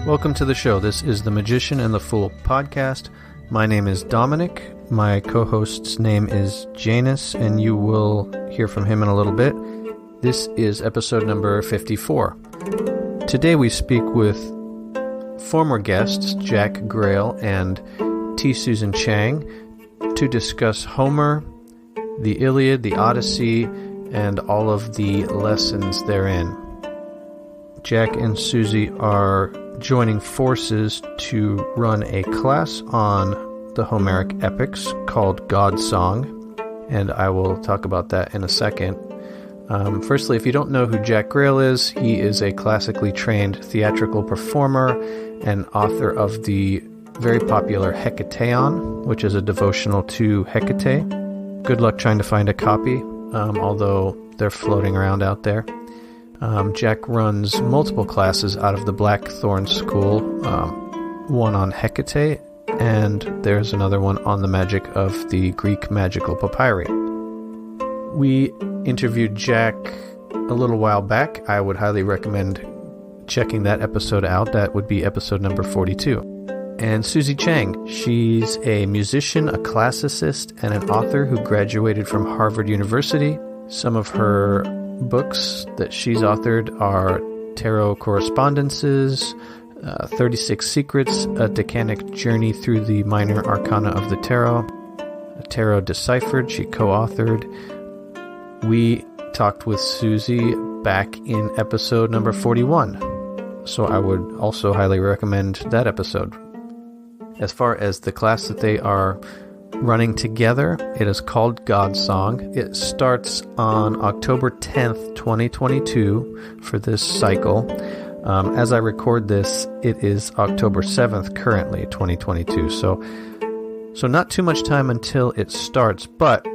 Welcome to the show. This is the Magician and the Fool podcast. My name is Dominic. My co-host's name is Janus, and you will hear from him in a little bit. This is episode number 54. Today we speak with former guests Jack Grayle and T. Susan Chang to discuss Homer, the Iliad, the Odyssey, and all of the lessons therein. Jack and Susie are joining forces to run a class on the Homeric epics called God's Song, and I will talk about that in a second. Firstly, if you don't know who Jack Grayle is, he is a classically trained theatrical performer and author of the very popular Hecateon, which is a devotional to Hecate. Good luck trying to find a copy, although they're floating around out there. Jack runs multiple classes out of the Blackthorn School, one on Hecate, and there's another one on the magic of the Greek magical papyri. We interviewed Jack a little while back. I would highly recommend checking that episode out. That would be episode number 42. And Susie Chang, she's a musician, a classicist, and an author who graduated from Harvard University. Some of her books that she's authored are Tarot Correspondences, 36 Secrets, A Decanic Journey Through the Minor Arcana of the Tarot, Tarot Deciphered, she co-authored. We talked with Susie back in episode number 41, so I would also highly recommend that episode. As far as the class that they are running together, it is called God's Song. It starts on October 10th, 2022 for this cycle. As I record this, it is October 7th currently, 2022. So not too much time until it starts, but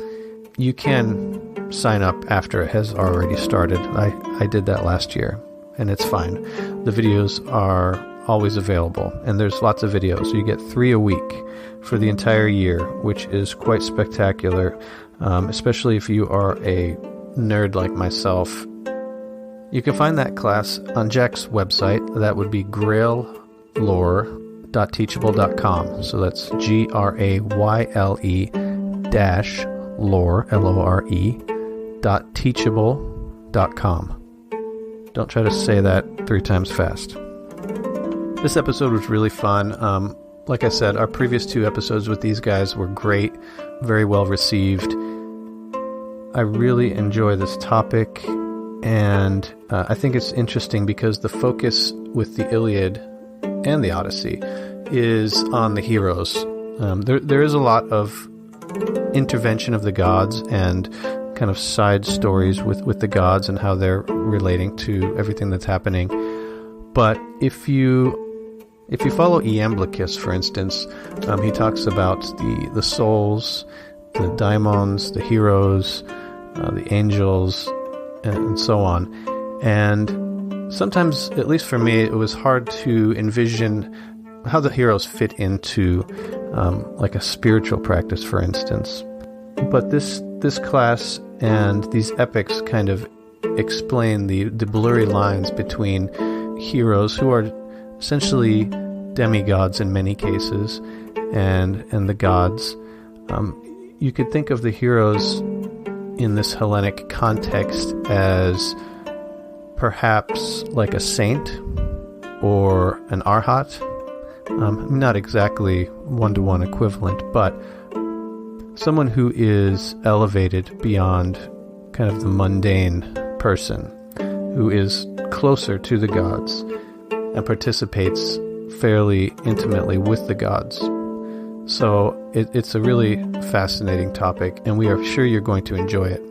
you can sign up after it has already started. I did that last year, and it's fine. The videos are always available, and there's lots of videos. You get 3 a week for the entire year, which is quite spectacular, especially if you are a nerd like myself. You can find that class on Jack's website. That would be grayle.teachable.com. So that's GRAYLE -lore, .teachable.com. Don't try to say that 3 times fast. This episode was really fun. Like I said, our previous 2 episodes with these guys were great, very well received. I really enjoy this topic, and I think it's interesting because the focus with the Iliad and the Odyssey is on the heroes. There is a lot of intervention of the gods and kind of side stories with the gods and how they're relating to everything that's happening. But if you follow Iamblichus, for instance, he talks about the souls, the daimons, the heroes, the angels, and so on. And sometimes, at least for me, it was hard to envision how the heroes fit into like a spiritual practice, for instance. But this class and these epics kind of explain the blurry lines between heroes who are essentially demigods in many cases, and the gods. You could think of the heroes in this Hellenic context as perhaps like a saint or an arhat. Not exactly one-to-one equivalent, but someone who is elevated beyond kind of the mundane person, who is closer to the gods and participates fairly intimately with the gods. So it's a really fascinating topic, and we are sure you're going to enjoy it.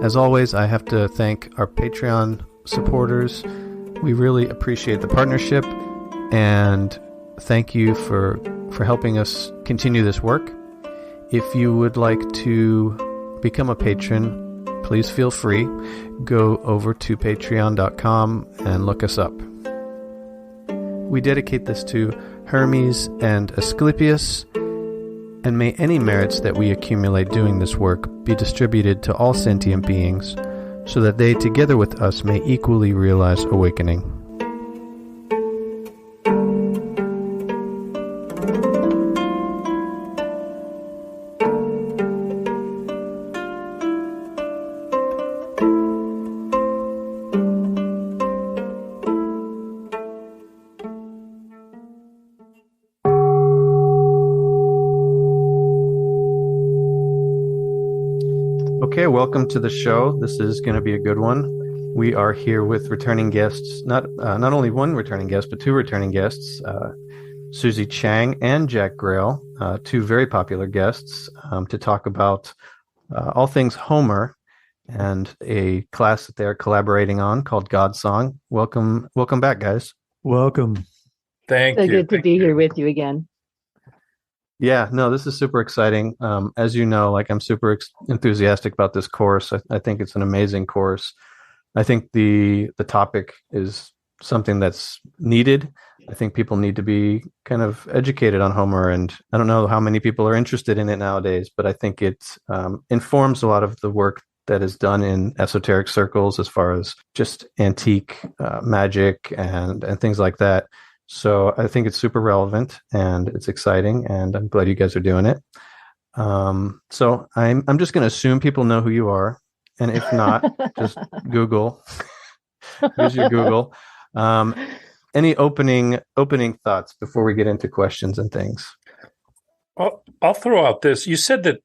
As always, I have to thank our Patreon supporters. We really appreciate the partnership, and thank you for helping us continue this work. If you would like to become a patron, please feel free. Go over to patreon.com and look us up. We dedicate this to Hermes and Asclepius, and may any merits that we accumulate doing this work be distributed to all sentient beings, so that they together with us may equally realize awakening. Okay, welcome to the show. This is going to be a good one. We are here with returning guests, not only one returning guest, but two returning guests, Susie Chang and Jack Grayle, two very popular guests, to talk about all things Homer and a class that they're collaborating on called God Song. Welcome back, guys. Welcome. Thank you. So good to be here with you again. Yeah, no, this is super exciting. As you know, I'm super enthusiastic about this course. I think it's an amazing course. I think the topic is something that's needed. I think people need to be kind of educated on Homer, and I don't know how many people are interested in it nowadays, but I think it informs a lot of the work that is done in esoteric circles as far as just antique magic and things like that. So I think it's super relevant and it's exciting, and I'm glad you guys are doing it. So I'm just going to assume people know who you are, and if not, just Google. Here's your Google. Any opening thoughts before we get into questions and things? I'll throw out this. You said that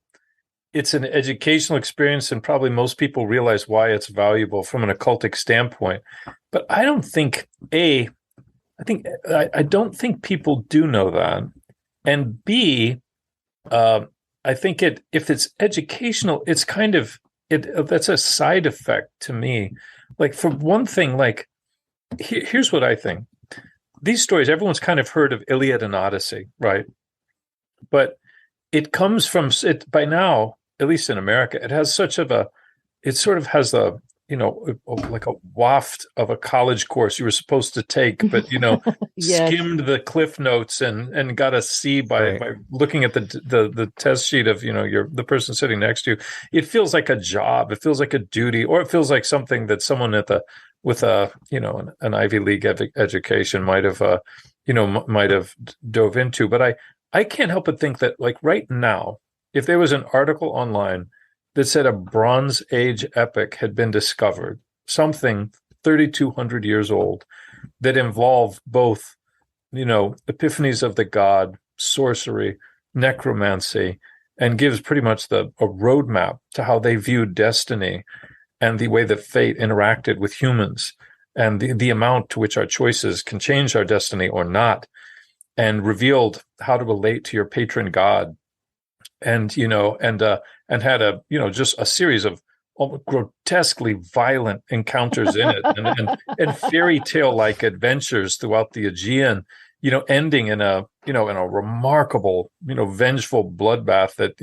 it's an educational experience, and probably most people realize why it's valuable from an occultic standpoint. But I don't think I don't think people do know that. And B, I think if it's educational, it's kind of that's a side effect to me. For one thing, here's what I think. These stories, everyone's kind of heard of Iliad and Odyssey, right? But it comes from it by now, at least in America, it has it sort of has like a waft of a college course you were supposed to take, but yes. Skimmed the cliff notes and got a C by looking at the test sheet of the person sitting next to you. It feels like a job, it feels like a duty, or it feels like something that someone with an Ivy League education might have dove into. But I can't help but think that right now, if there was an article online that said a Bronze Age epic had been discovered, something 3,200 years old, that involved both, epiphanies of the god, sorcery, necromancy, and gives pretty much a roadmap to how they viewed destiny and the way that fate interacted with humans, and the amount to which our choices can change our destiny or not, and revealed how to relate to your patron god, and had just a series of grotesquely violent encounters in it, and fairy tale like adventures throughout the Aegean, ending in a remarkable, vengeful bloodbath that,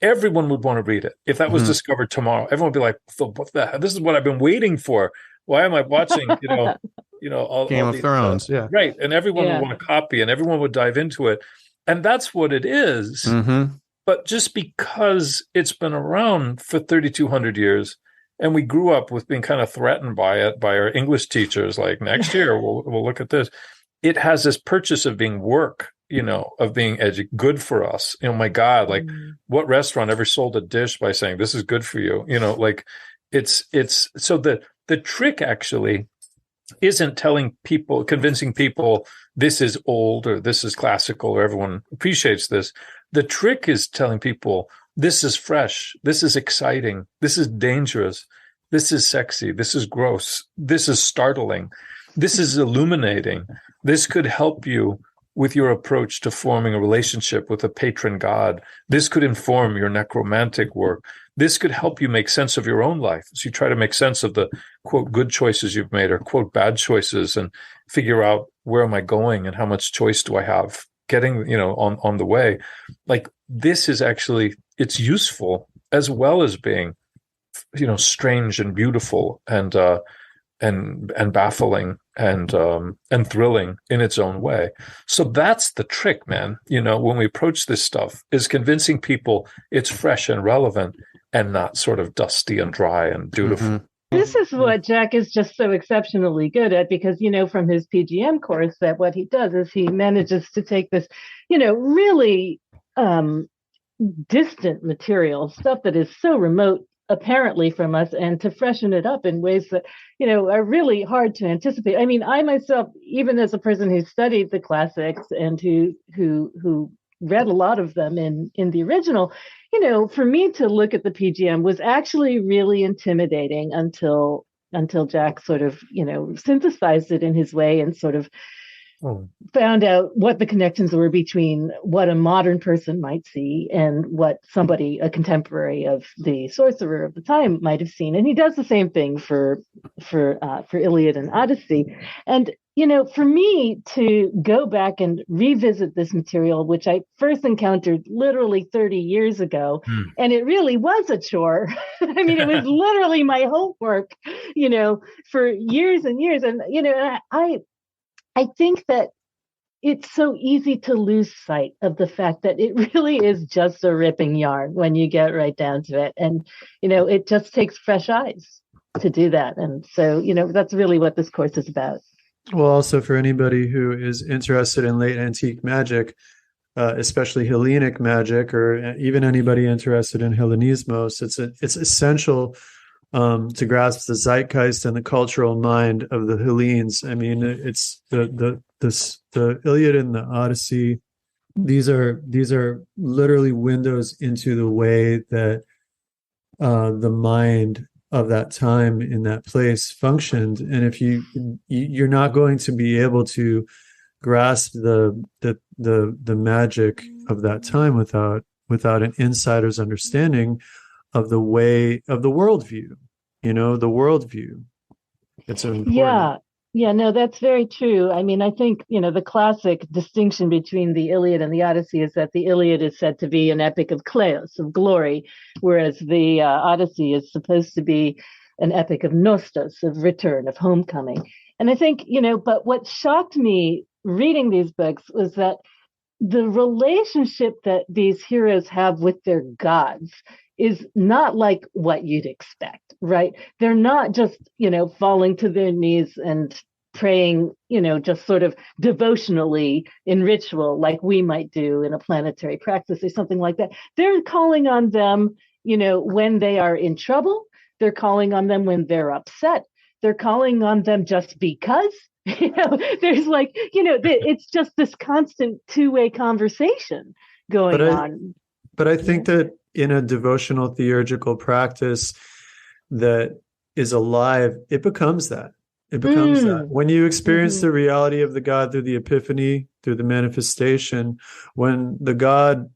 everyone would want to read it. If that was discovered tomorrow, everyone would be like, what the hell? This is what I've been waiting for. Why am I watching, all Game all of these, Thrones? Yeah. Right. And everyone would want to copy, and everyone would dive into it. And that's what it is. Mm-hmm. But just because it's been around for 3,200 years, and we grew up with being kind of threatened by it, by our English teachers, next year we'll look at this. It has this purchase of being work, of being good for us. My God, what restaurant ever sold a dish by saying this is good for you? It's so the trick actually isn't convincing people this is old or this is classical or everyone appreciates this. The trick is telling people this is fresh, this is exciting, this is dangerous, this is sexy, this is gross, this is startling, this is illuminating, this could help you with your approach to forming a relationship with a patron god. This could inform your necromantic work. This could help you make sense of your own life as you try to make sense of the, quote, good choices you've made or, quote, bad choices, and figure out where am I going and how much choice do I have getting, on the way. Like, this is actually, it's useful as well as being, strange and beautiful and baffling and thrilling in its own way. So that's the trick, man. When we approach this stuff, is convincing people it's fresh and relevant and not sort of dusty and dry and dutiful. Mm-hmm. This is what Jack is just so exceptionally good at, because, from his PGM course, that what he does is he manages to take this, really distant material, stuff that is so remote apparently from us, and to freshen it up in ways that, are really hard to anticipate. I mean, I myself, even as a person who studied the classics and who read a lot of them in the original, for me to look at the PGM was actually really intimidating until Jack sort of, synthesized it in his way and sort of found out what the connections were between what a modern person might see and what a contemporary of the sorcerer of the time might have seen. And he does the same thing for Iliad and Odyssey. And, for me to go back and revisit this material, which I first encountered literally 30 years ago, and it really was a chore. I mean, it was literally my homework, for years and years. And, I think that it's so easy to lose sight of the fact that it really is just a ripping yarn when you get right down to it. And, it just takes fresh eyes to do that. And so, that's really what this course is about. Well, also for anybody who is interested in late antique magic, especially Hellenic magic, or even anybody interested in Hellenismos, it's essential to grasp the zeitgeist and the cultural mind of the Hellenes. I mean, it's the Iliad and the Odyssey. These are literally windows into the way that the mind of that time in that place functioned. And if you're not going to be able to grasp the magic of that time without an insider's understanding of the way of the worldview, the worldview. It's important. Yeah, no, that's very true. I mean, I think, the classic distinction between the Iliad and the Odyssey is that the Iliad is said to be an epic of kleos, of glory, whereas the Odyssey is supposed to be an epic of nostos, of return, of homecoming. And I think, but what shocked me reading these books was that the relationship that these heroes have with their gods is not like what you'd expect, right? They're not just, falling to their knees and praying, just sort of devotionally in ritual like we might do in a planetary practice or something like that. They're calling on them, when they are in trouble. They're calling on them when they're upset. They're calling on them just because. There's like, it's just this constant two-way conversation going on. But I think that in a devotional theurgical practice that is alive, it becomes that. It becomes that. When you experience the reality of the God through the epiphany, through the manifestation, when the God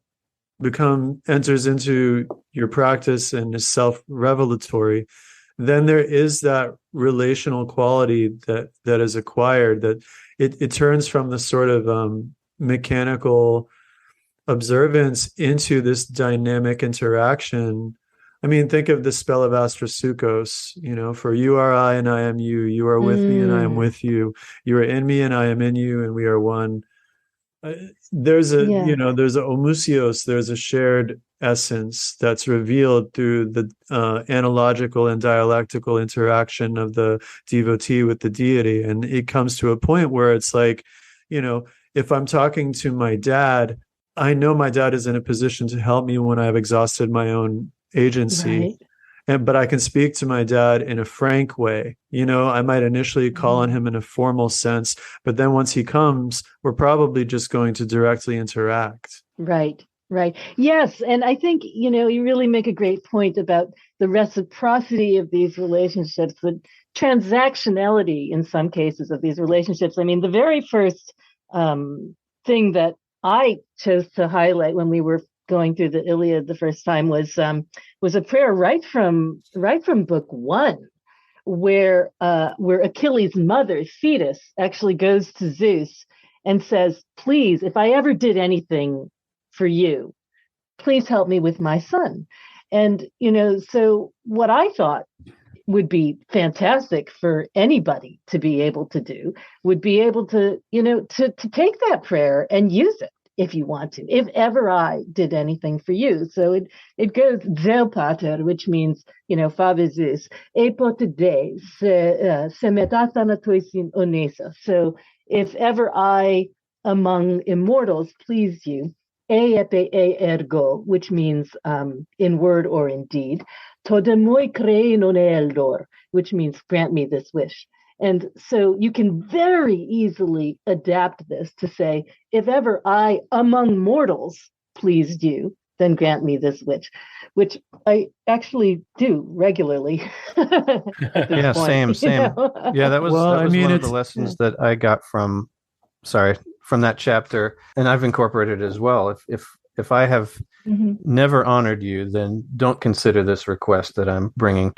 enters into your practice and is self-revelatory, then there is that relational quality that is acquired, that it turns from the sort of mechanical observance into this dynamic interaction. I mean, think of the spell of Astrasukos, for you are I and I am you. You are with me and I am with you. You are in me and I am in you, and we are one. There's a homusios, there's a shared essence that's revealed through the analogical and dialectical interaction of the devotee with the deity. And it comes to a point where it's like, if I'm talking to my dad, I know my dad is in a position to help me when I've exhausted my own agency. Right. But I can speak to my dad in a frank way. I might initially call on him in a formal sense, but then once he comes, we're probably just going to directly interact. Right. Yes. And I think, you really make a great point about the reciprocity of these relationships, the transactionality in some cases of these relationships. I mean, the very first thing that I chose to highlight when we were going through the Iliad the first time was a prayer right from book one, where Achilles' mother, Thetis, actually goes to Zeus and says, "Please, if I ever did anything for you, please help me with my son." And so what I thought would be fantastic for anybody to be able to do would be able to take that prayer and use it if you want to, if ever I did anything for you. So it goes Zeu Pater, which means, Father Zeus, epote de se metathanatos onesa. So if ever I among immortals please you, e epe e ergo, which means in word or in deed, todemoi crei non eldor, which means grant me this wish. And so you can very easily adapt this to say, if ever I among mortals pleased you, then grant me this wish, which I actually do regularly. Yeah, point, same. Yeah, that was one of the lessons that I got from that chapter, and I've incorporated it as well. If I have never honored you, then don't consider this request that I'm bringing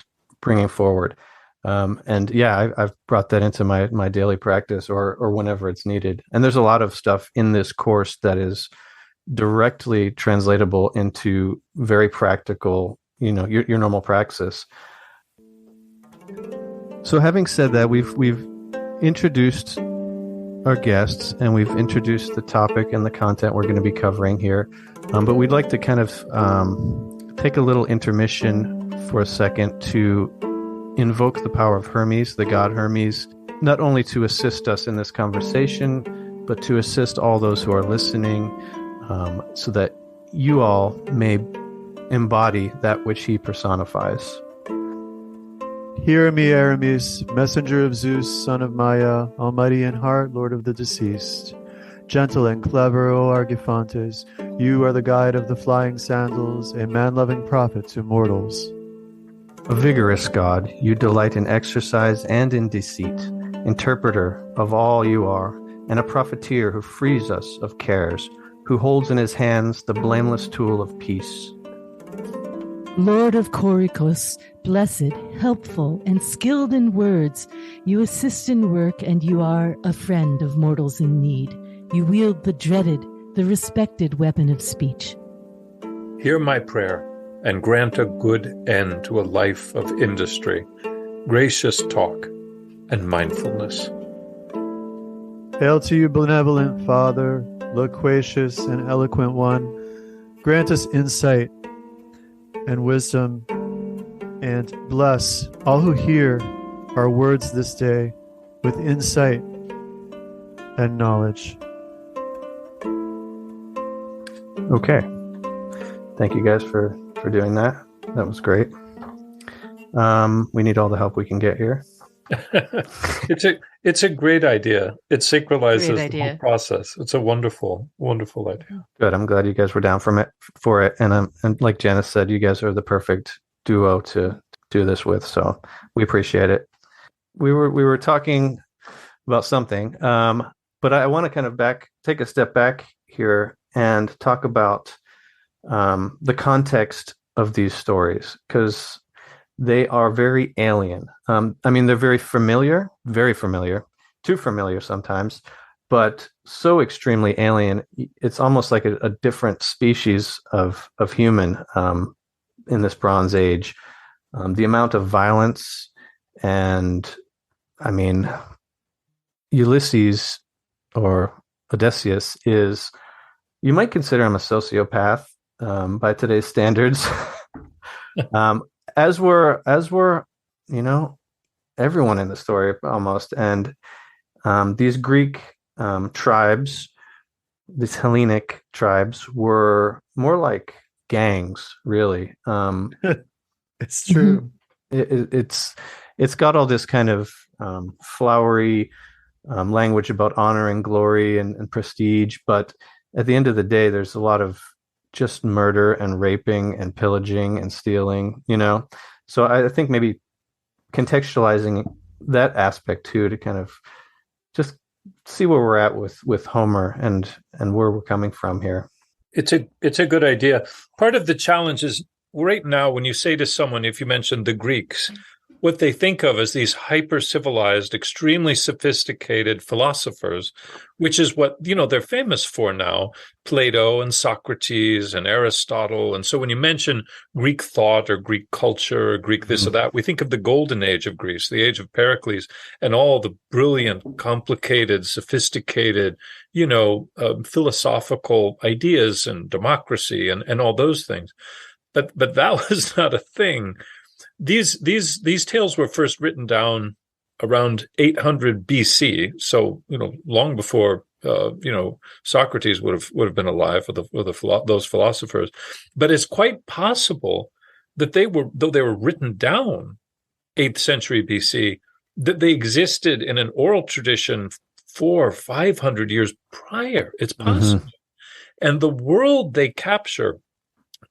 forward. And yeah, I've brought that into my daily practice or whenever it's needed. And there's a lot of stuff in this course that is directly translatable into very practical, your normal praxis. So having said that, we've introduced our guests and we've introduced the topic and the content we're going to be covering here. But we'd like to kind of take a little intermission for a second to invoke the power of Hermes, the god Hermes, not only to assist us in this conversation, but to assist all those who are listening, so that you all may embody that which he personifies. Hear me, Hermes, messenger of Zeus, son of Maia, almighty in heart, lord of the deceased. Gentle and clever, O Argiphantes, you are the guide of the flying sandals, a man-loving prophet to mortals. A vigorous god, you delight in exercise and in deceit, interpreter of all you are, and a profiteer who frees us of cares, who holds in his hands the blameless tool of peace. Lord of Corycus, blessed, helpful, and skilled in words, you assist in work and you are a friend of mortals in need. You wield the dreaded, the respected weapon of speech. Hear my prayer and grant a good end to a life of industry, gracious talk, and mindfulness. Hail to you, benevolent Father, loquacious and eloquent one. Grant us insight and wisdom, and bless all who hear our words this day with insight and knowledge. Okay. Thank you guys for doing that. That was great. We need all the help we can get here. It's a great idea. It sacralizes the whole process. It's a wonderful, wonderful idea. Good. I'm glad you guys were down for it. And like Janice said, you guys are the perfect duo to do this with. So we appreciate it. We were talking about something, but I want to kind of take a step back here and talk about the context of these stories, because they are very alien. They're very familiar, too familiar sometimes, but so extremely alien. It's almost like a different species of human in this Bronze Age. The amount of violence and, Ulysses or Odysseus is, you might consider him a sociopath by today's standards. As were everyone in the story almost. And these Greek tribes, these Hellenic tribes, were more like gangs, really. It's true. It's got all this kind of flowery language about honor and glory and prestige, but at the end of the day, there's a lot of just murder and raping and pillaging and stealing, So I think maybe contextualizing that aspect too, to kind of just see where we're at with Homer and where we're coming from here. It's a good idea. Part of the challenge is right now when you say to someone, if you mention the Greeks, what they think of as these hyper-civilized, extremely sophisticated philosophers, which is what, they're famous for now, Plato and Socrates and Aristotle. And so when you mention Greek thought or Greek culture or Greek this or that, we think of the golden age of Greece, the age of Pericles, and all the brilliant, complicated, sophisticated, philosophical ideas and democracy and all those things. But that was not a thing. These tales were first written down around 800 BC, so long before Socrates would have been alive, or those philosophers. But it's quite possible that though they were written down 8th century BC, that they existed in an oral tradition 400 or 500 years prior. It's possible, and the world they capture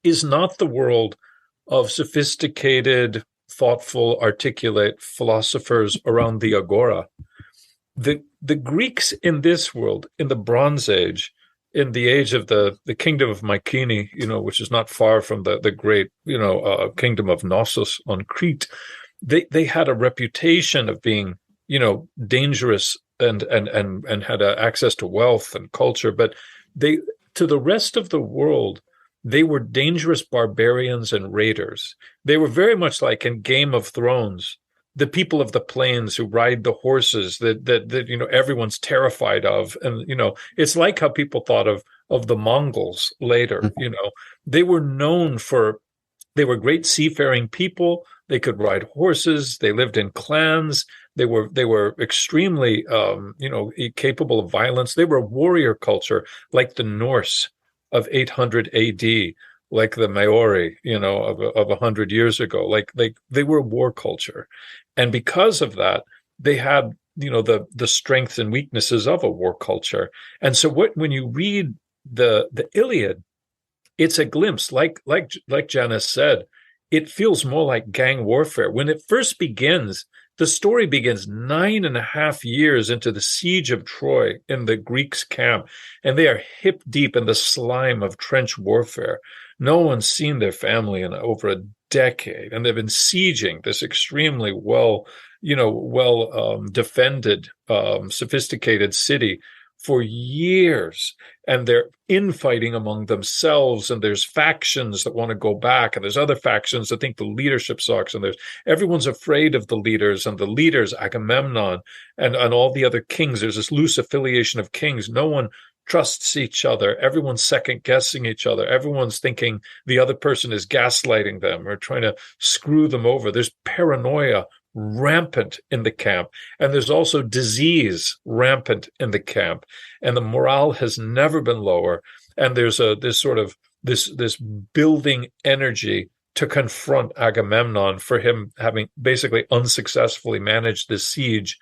is not the world of sophisticated, thoughtful, articulate philosophers around the agora. The Greeks in this world, in the Bronze Age, in the age of the kingdom of Mycenae, which is not far from the great, kingdom of Knossos on Crete, they had a reputation of being, dangerous and had access to wealth and culture, but to the rest of the world, they were dangerous barbarians and raiders. They were very much like in Game of Thrones, the people of the plains who ride the horses that everyone's terrified of. And, it's like how people thought of the Mongols later. They were known they were great seafaring people. They could ride horses. They lived in clans. They were extremely, capable of violence. They were a warrior culture like the Norse of 800 AD, like the Maori, of 100 years ago. Like they were a war culture. And because of that, they had, the strengths and weaknesses of a war culture. And so when you read the Iliad, it's a glimpse, like Janice said, it feels more like gang warfare. When it first begins, the story begins 9.5 years into the siege of Troy in the Greeks' camp, and they are hip deep in the slime of trench warfare. No one's seen their family in over a decade, and they've been sieging this extremely well defended, sophisticated city for years, and they're infighting among themselves, and there's factions that want to go back, and there's other factions that think the leadership sucks, and everyone's afraid of the leaders, and the leaders, Agamemnon and all the other kings, there's this loose affiliation of kings. No one trusts each other. Everyone's second guessing each other. Everyone's thinking the other person is gaslighting them or trying to screw them over. There's paranoia rampant in the camp, and there's also disease rampant in the camp, and the morale has never been lower, and there's this building energy to confront Agamemnon for him having basically unsuccessfully managed this siege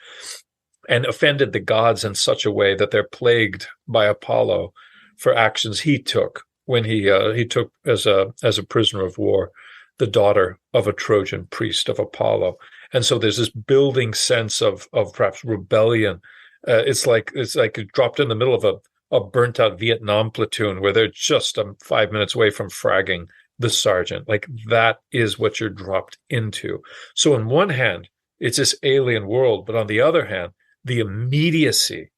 and offended the gods in such a way that they're plagued by Apollo for actions he took when he took as a prisoner of war the daughter of a Trojan priest of Apollo. And so there's this building sense of perhaps rebellion. It's like dropped in the middle of a burnt out Vietnam platoon where they're just 5 minutes away from fragging the sergeant. Like that is what you're dropped into. So on one hand, it's this alien world, but on the other hand, the immediacy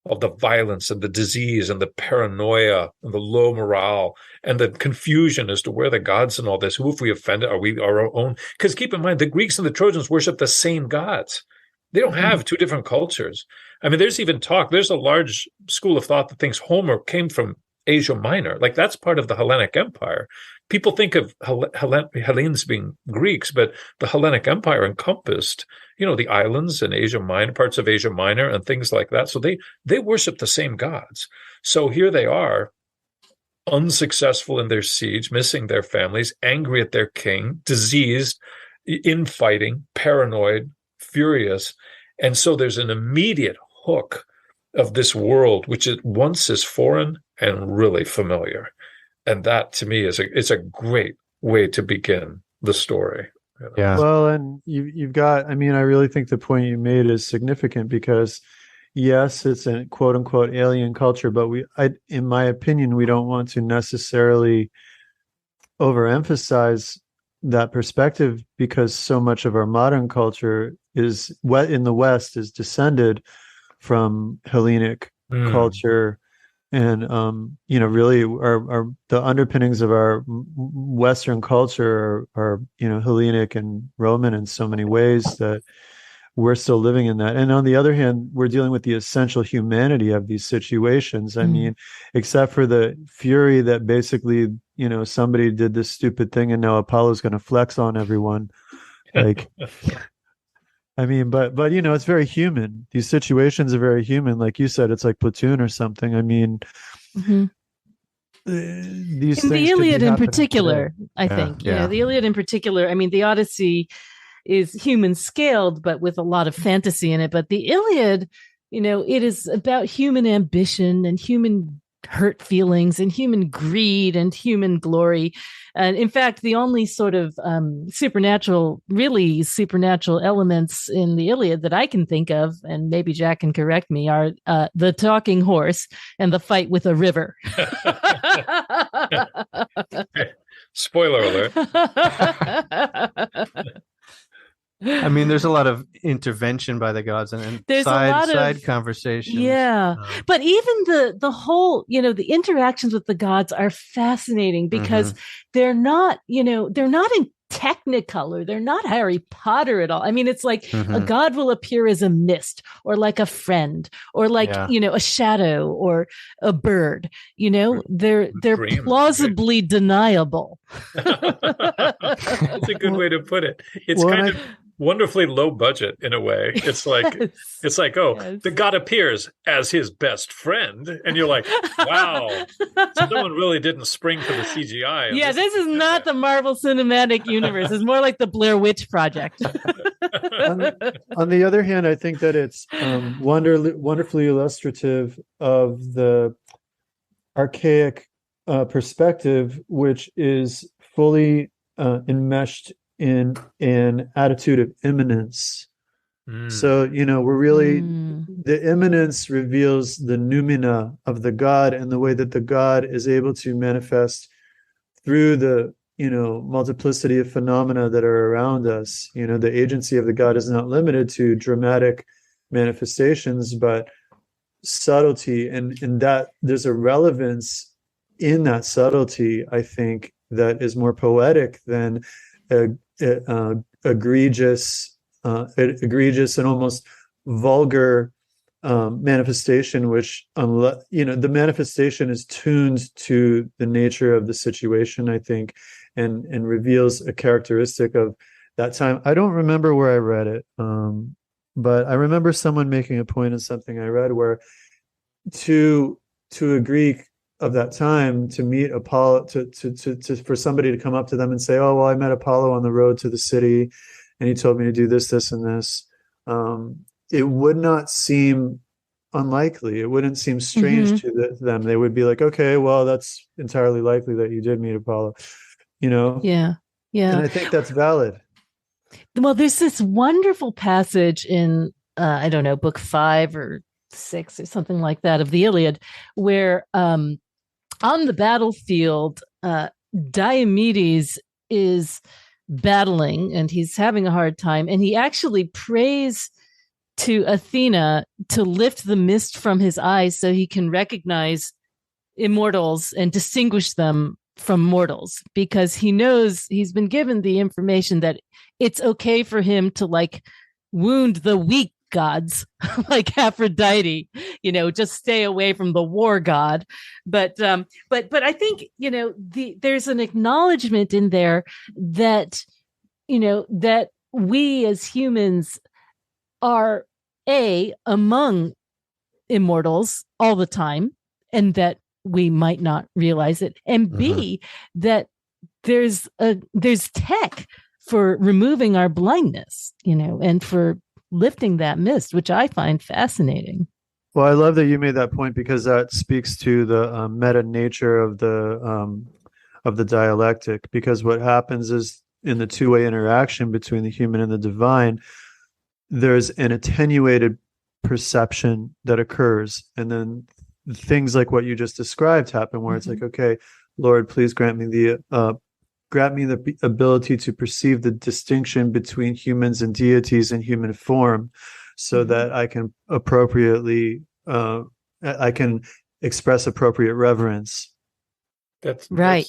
of the violence and the disease and the paranoia and the low morale and the confusion as to where the gods and all this, who if we offended, are we our own? Because keep in mind, the Greeks and the Trojans worship the same gods. They don't have two different cultures. I mean, there's even there's a large school of thought that thinks Homer came from Asia Minor. Like that's part of the Hellenic Empire. People think of Hellenes being Greeks, but the Hellenic Empire encompassed, the islands in Asia Minor, parts of Asia Minor and things like that. So they worship the same gods. So here they are, unsuccessful in their siege, missing their families, angry at their king, diseased, infighting, paranoid, furious. And so there's an immediate hook of this world, which at once is foreign and really familiar. And that to me is a great way to begin the story. Yeah. Well, and you've got, I really think the point you made is significant because, yes, it's a quote unquote alien culture, but in my opinion, we don't want to necessarily overemphasize that perspective, because so much of our modern culture is in the West is descended from Hellenic culture, and really our the underpinnings of our Western culture are Hellenic and Roman in so many ways that we're still living in that. And on the other hand, we're dealing with the essential humanity of these situations. I mean, except for the fury that basically, somebody did this stupid thing and now Apollo's going to flex on everyone. Like, I mean, but it's very human. These situations are very human. Like you said, it's like Platoon or something. I mean, these in things the Iliad in happening particular, today. I think, the Iliad in particular, I mean, the Odyssey is human scaled, but with a lot of fantasy in it. But the Iliad, it is about human ambition and human hurt feelings and human greed and human glory. And in fact, the only sort of really supernatural elements in the Iliad that I can think of, and maybe Jack can correct me, are the talking horse and the fight with a river. Spoiler alert. I mean, there's a lot of intervention by the gods and there's side conversations. Yeah. But even the whole, the interactions with the gods are fascinating because they're not in Technicolor. They're not Harry Potter at all. I mean, it's like a god will appear as a mist or like a friend or like, a shadow or a bird. They're plausibly deniable. That's a good way to put it. It's kind of wonderfully low budget in a way. It's like the god appears as his best friend, and you're like, wow, someone really didn't spring for the CGI. Yeah, this is not the Marvel Cinematic Universe. It's more like the Blair Witch Project. On the other hand, I think that it's wonderfully illustrative of the archaic perspective, which is fully enmeshed in an attitude of immanence. So, we're really, the immanence reveals the noumena of the god and the way that the god is able to manifest through the, multiplicity of phenomena that are around us. The agency of the god is not limited to dramatic manifestations, but subtlety, and that there's a relevance in that subtlety, I think, that is more poetic than egregious and almost vulgar manifestation, which the manifestation is tuned to the nature of the situation, I think, and reveals a characteristic of that time. I don't remember where I read it, but I remember someone making a point in something I read where to a Greek of that time, to meet Apollo, for somebody to come up to them and say, oh, well, I met Apollo on the road to the city and he told me to do this, this, and this. It would not seem unlikely. It wouldn't seem strange to them. They would be like, okay, well, that's entirely likely that you did meet Apollo, Yeah. And I think that's valid. Well, there's this wonderful passage in, I don't know, book 5 or 6 or something like that of the Iliad, where on the battlefield, Diomedes is battling and he's having a hard time, and he actually prays to Athena to lift the mist from his eyes so he can recognize immortals and distinguish them from mortals, because he knows he's been given the information that it's okay for him to wound the weak gods like Aphrodite, just stay away from the war god. But I think, there's an acknowledgement in there that, that we as humans are among immortals all the time, and that we might not realize it, and B, that there's tech for removing our blindness, and for lifting that mist, which I find fascinating. Well, I love that you made that point, because that speaks to the meta nature of the dialectic. Because what happens is, in the two-way interaction between the human and the divine, there's an attenuated perception that occurs, and then things like what you just described happen, where it's like, okay, Lord, please grant me the ability to perceive the distinction between humans and deities in human form, so that I can appropriately I can express appropriate reverence. That's right.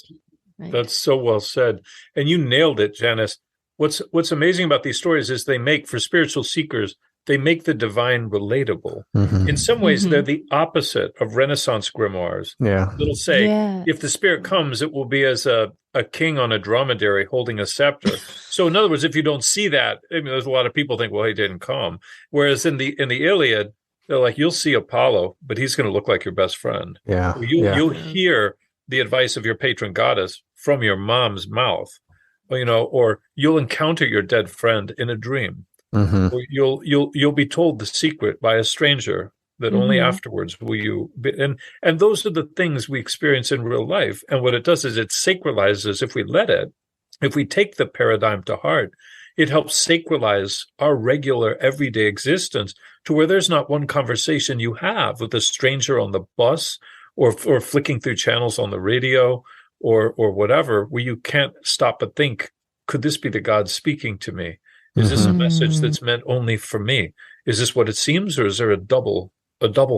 That's so well said. And you nailed it, Janice. What's amazing about these stories is they make, for spiritual seekers, they make the divine relatable. In some ways, they're the opposite of Renaissance grimoires. Yeah. It'll say, if the spirit comes, it will be as a king on a dromedary holding a scepter. So in other words, if you don't see that, I mean, there's a lot of people think, well, he didn't come. Whereas in the Iliad, they're like, you'll see Apollo, but he's going to look like your best friend. Yeah. You'll hear the advice of your patron goddess from your mom's mouth, or you'll encounter your dead friend in a dream. Or you'll be told the secret by a stranger that only afterwards will you be, and those are the things we experience in real life. And what it does is it sacralizes, if we take the paradigm to heart, it helps sacralize our regular everyday existence to where there's not one conversation you have with a stranger on the bus or flicking through channels on the radio or whatever, where you can't stop but think, could this be the God speaking to me? Is this a message that's meant only for me? Is this what it seems, or is there a double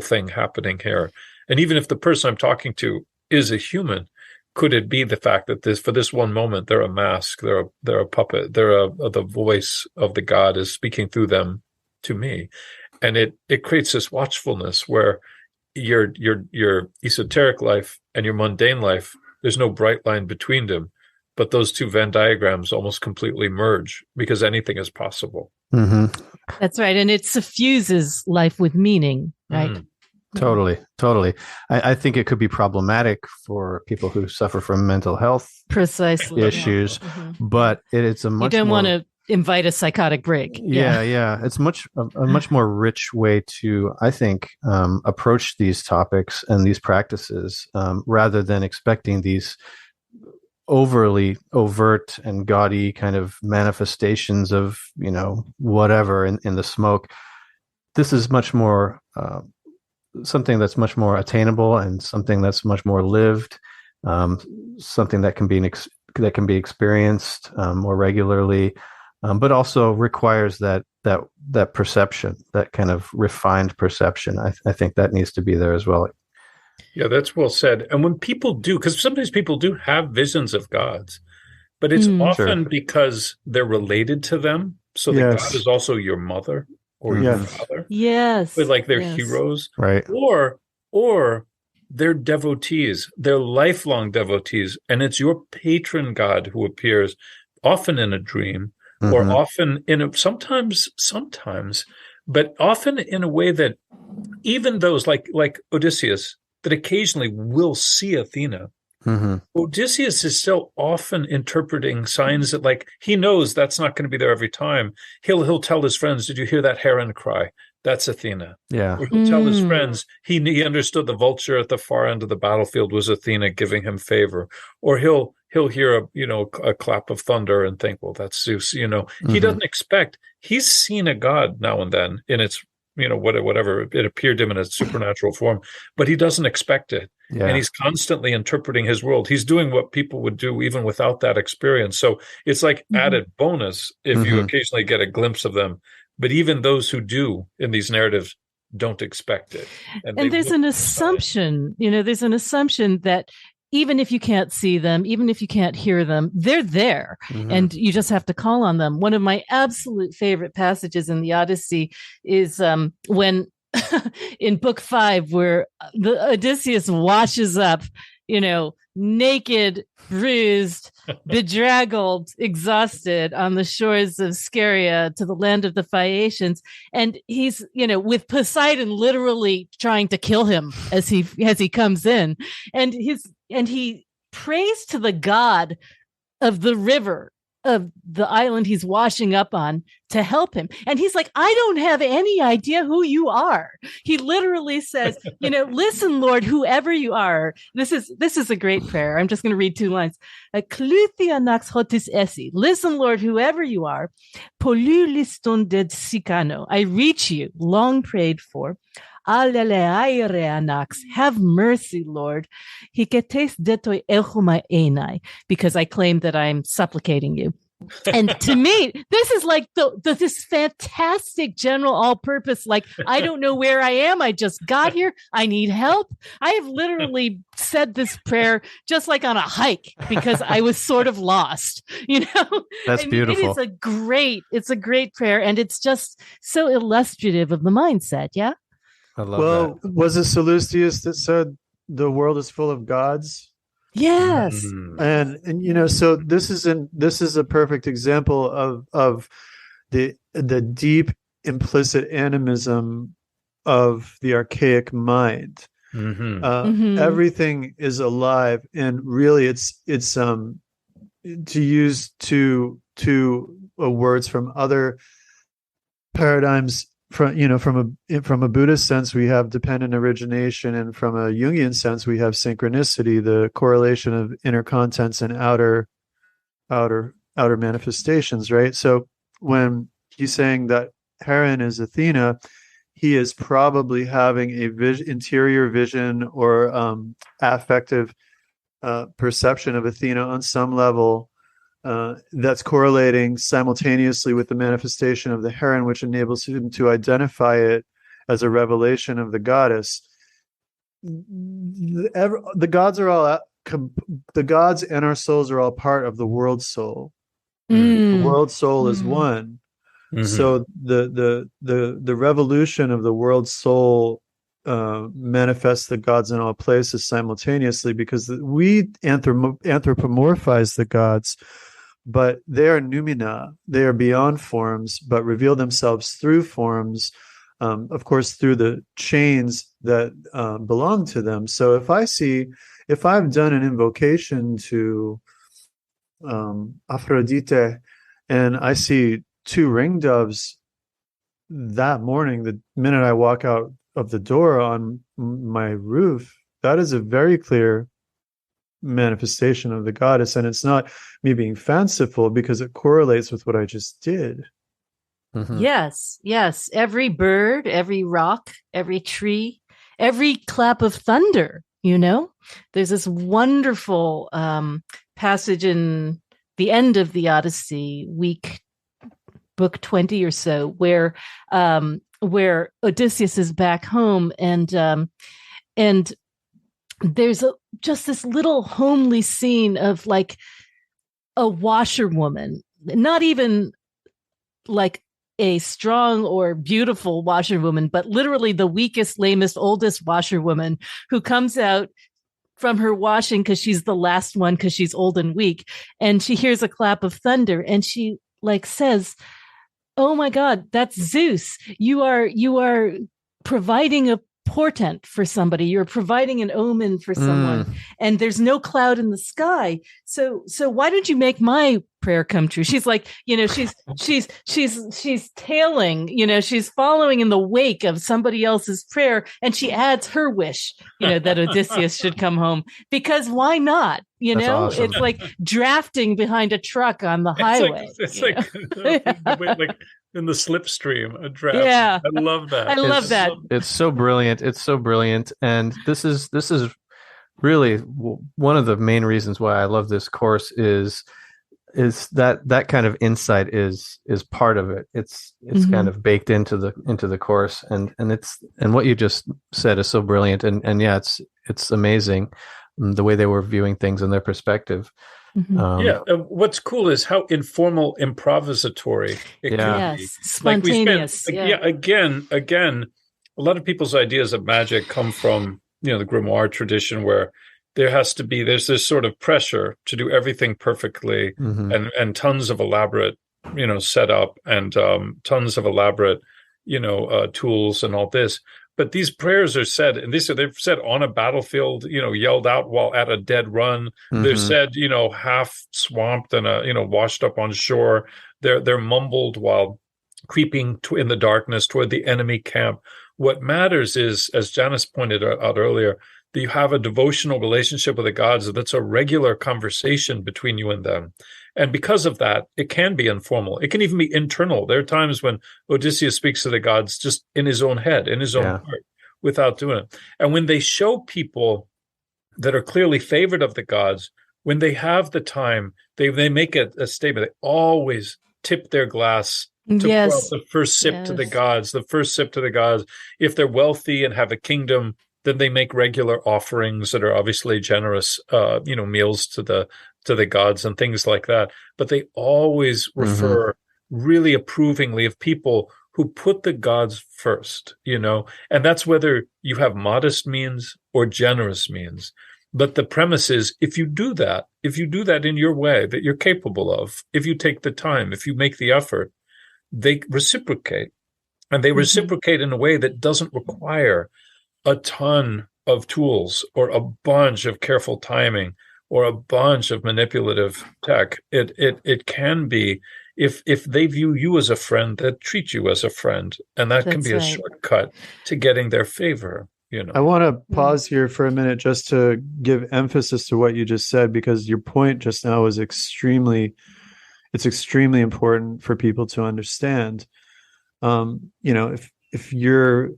thing happening here? And even if the person I'm talking to is a human, could it be the fact that for this one moment they're a mask, they're a puppet, the voice of the God is speaking through them to me, and it creates this watchfulness where your esoteric life and your mundane life, there's no bright line between them. But those two Venn diagrams almost completely merge because anything is possible. That's right. And it suffuses life with meaning, right? Totally. I think it could be problematic for people who suffer from mental health issues, but it's a much You don't more... want to invite a psychotic break. Yeah. It's a much more rich way to, I think, approach these topics and these practices, rather than expecting these overly overt and gaudy kind of manifestations of, whatever in the smoke. This is much more something that's much more attainable and something that's much more lived, something that can be experienced more regularly, but also requires that perception, that kind of refined perception. I think that needs to be there as well. Yeah, that's well said. And when people do, because sometimes people do have visions of gods, but it's often because they're related to them. So the God is also your mother or your father. Yes. But like they're heroes. Right. Or they're devotees. They're lifelong devotees. And it's your patron God who appears often in a dream or often sometimes, but often in a way that even those like Odysseus, that occasionally will see Athena. Odysseus is still often interpreting signs that, like, he knows that's not going to be there every time. He'll tell his friends, "Did you hear that heron cry? That's Athena." Yeah. Or he'll tell his friends he understood the vulture at the far end of the battlefield was Athena giving him favor. Or he'll hear a clap of thunder and think, well, that's Zeus. He doesn't expect. He's seen a god now and then in its whatever it appeared to him in a supernatural form, but he doesn't expect it. Yeah. And he's constantly interpreting his world. He's doing what people would do even without that experience. So it's like added bonus if you occasionally get a glimpse of them. But even those who do in these narratives don't expect it. And there's an assumption, that even if you can't see them, even if you can't hear them, they're there, and you just have to call on them. One of my absolute favorite passages in the Odyssey is when in book 5, where the Odysseus washes up, naked, bruised, bedraggled, exhausted on the shores of Scheria to the land of the Phaeacians. And he's, with Poseidon literally trying to kill him as he comes in. And he prays to the god of the river of the island he's washing up on to help him. And he's like, I don't have any idea who you are. He literally says, listen, Lord, whoever you are. This is a great prayer. I'm just going to read 2 lines. Listen, Lord, whoever you are. I reach you, long prayed for. Have mercy, Lord, because I claim that I'm supplicating you. And to me, this is like this fantastic general all-purpose, like, I don't know where I am. I just got here. I need help. I have literally said this prayer just like on a hike because I was sort of lost, That's beautiful. It's a great prayer. And it's just so illustrative of the mindset. Yeah. I love that. Was it Sallustius that said the world is full of gods? Yes. And so this is a perfect example of the deep implicit animism of the archaic mind. Everything is alive, and really it's to use two words from other paradigms. From a Buddhist sense, we have dependent origination, and from a Jungian sense, we have synchronicity, the correlation of inner contents and outer manifestations. Right. So when he's saying that Heron is Athena, he is probably having a interior vision or affective perception of Athena on some level. That's correlating simultaneously with the manifestation of the heron, which enables him to identify it as a revelation of the goddess. The gods are all the gods and our souls are all part of the world soul. The world soul is one. So the revolution of the world soul manifests the gods in all places simultaneously, because we anthropomorphize the gods, but they are noumena. They are beyond forms, but reveal themselves through forms, of course, through the chains that belong to them. So if I've done an invocation to Aphrodite, and I see 2 ring doves that morning, the minute I walk out of the door on my roof, that is a very clear manifestation of the goddess. And it's not me being fanciful, because it correlates with what I just did. Yes. Every bird, every rock, every tree, every clap of thunder, there's this wonderful passage in the end of the Odyssey, book 20 or so, where Odysseus is back home, and there's just this little homely scene of like a washerwoman, not even like a strong or beautiful washerwoman, but literally the weakest, lamest, oldest washerwoman who comes out from her washing because she's the last one, because she's old and weak, and she hears a clap of thunder, and she like says, "Oh my God, that's Zeus. You are providing a portent for somebody. You're providing an omen for someone, and there's no cloud in the sky. So why don't you make my prayer come true?" She's like, she's tailing, she's following in the wake of somebody else's prayer, and she adds her wish, that Odysseus should come home, because why not? Awesome. It's like drafting behind a truck on the highway. It's like in the slipstream, a draft. Yeah, I love that. I love that. It's so brilliant. It's so brilliant, and this is really one of the main reasons why I love this course is that kind of insight is part of it. It's kind of baked into the course, and what you just said is so brilliant, and yeah, it's amazing the way they were viewing things in their perspective. What's cool is how informal, improvisatory it can be. Spontaneous. Again, a lot of people's ideas of magic come from the grimoire tradition, where there's this sort of pressure to do everything perfectly, and tons of elaborate setup, and tons of elaborate tools and all this. But these prayers are said, and they're said on a battlefield, yelled out while at a dead run. They're said, half swamped and washed up on shore. They're mumbled while creeping in the darkness toward the enemy camp. What matters is, as Janice pointed out earlier, that you have a devotional relationship with the gods that's a regular conversation between you and them. And because of that, it can be informal. It can even be internal. There are times when Odysseus speaks to the gods just in his own head, in his own heart, without doing it. And when they show people that are clearly favored of the gods, when they have the time, they make a statement. They always tip their glass to pour out the first sip to the gods, If they're wealthy and have a kingdom, then they make regular offerings that are obviously generous, meals to the gods and things like that. But they always refer really approvingly of people who put the gods first, and that's whether you have modest means or generous means. But the premise is, if you do that in your way that you're capable of, if you take the time, if you make the effort, they reciprocate. And they reciprocate in a way that doesn't require a ton of tools or a bunch of careful timing or a bunch of manipulative tech. It can be, if they view you as a friend, that treat you as a friend, and that can be a shortcut to getting their favor. I want to pause here for a minute just to give emphasis to what you just said, because your point just now is extremely important for people to understand. If you're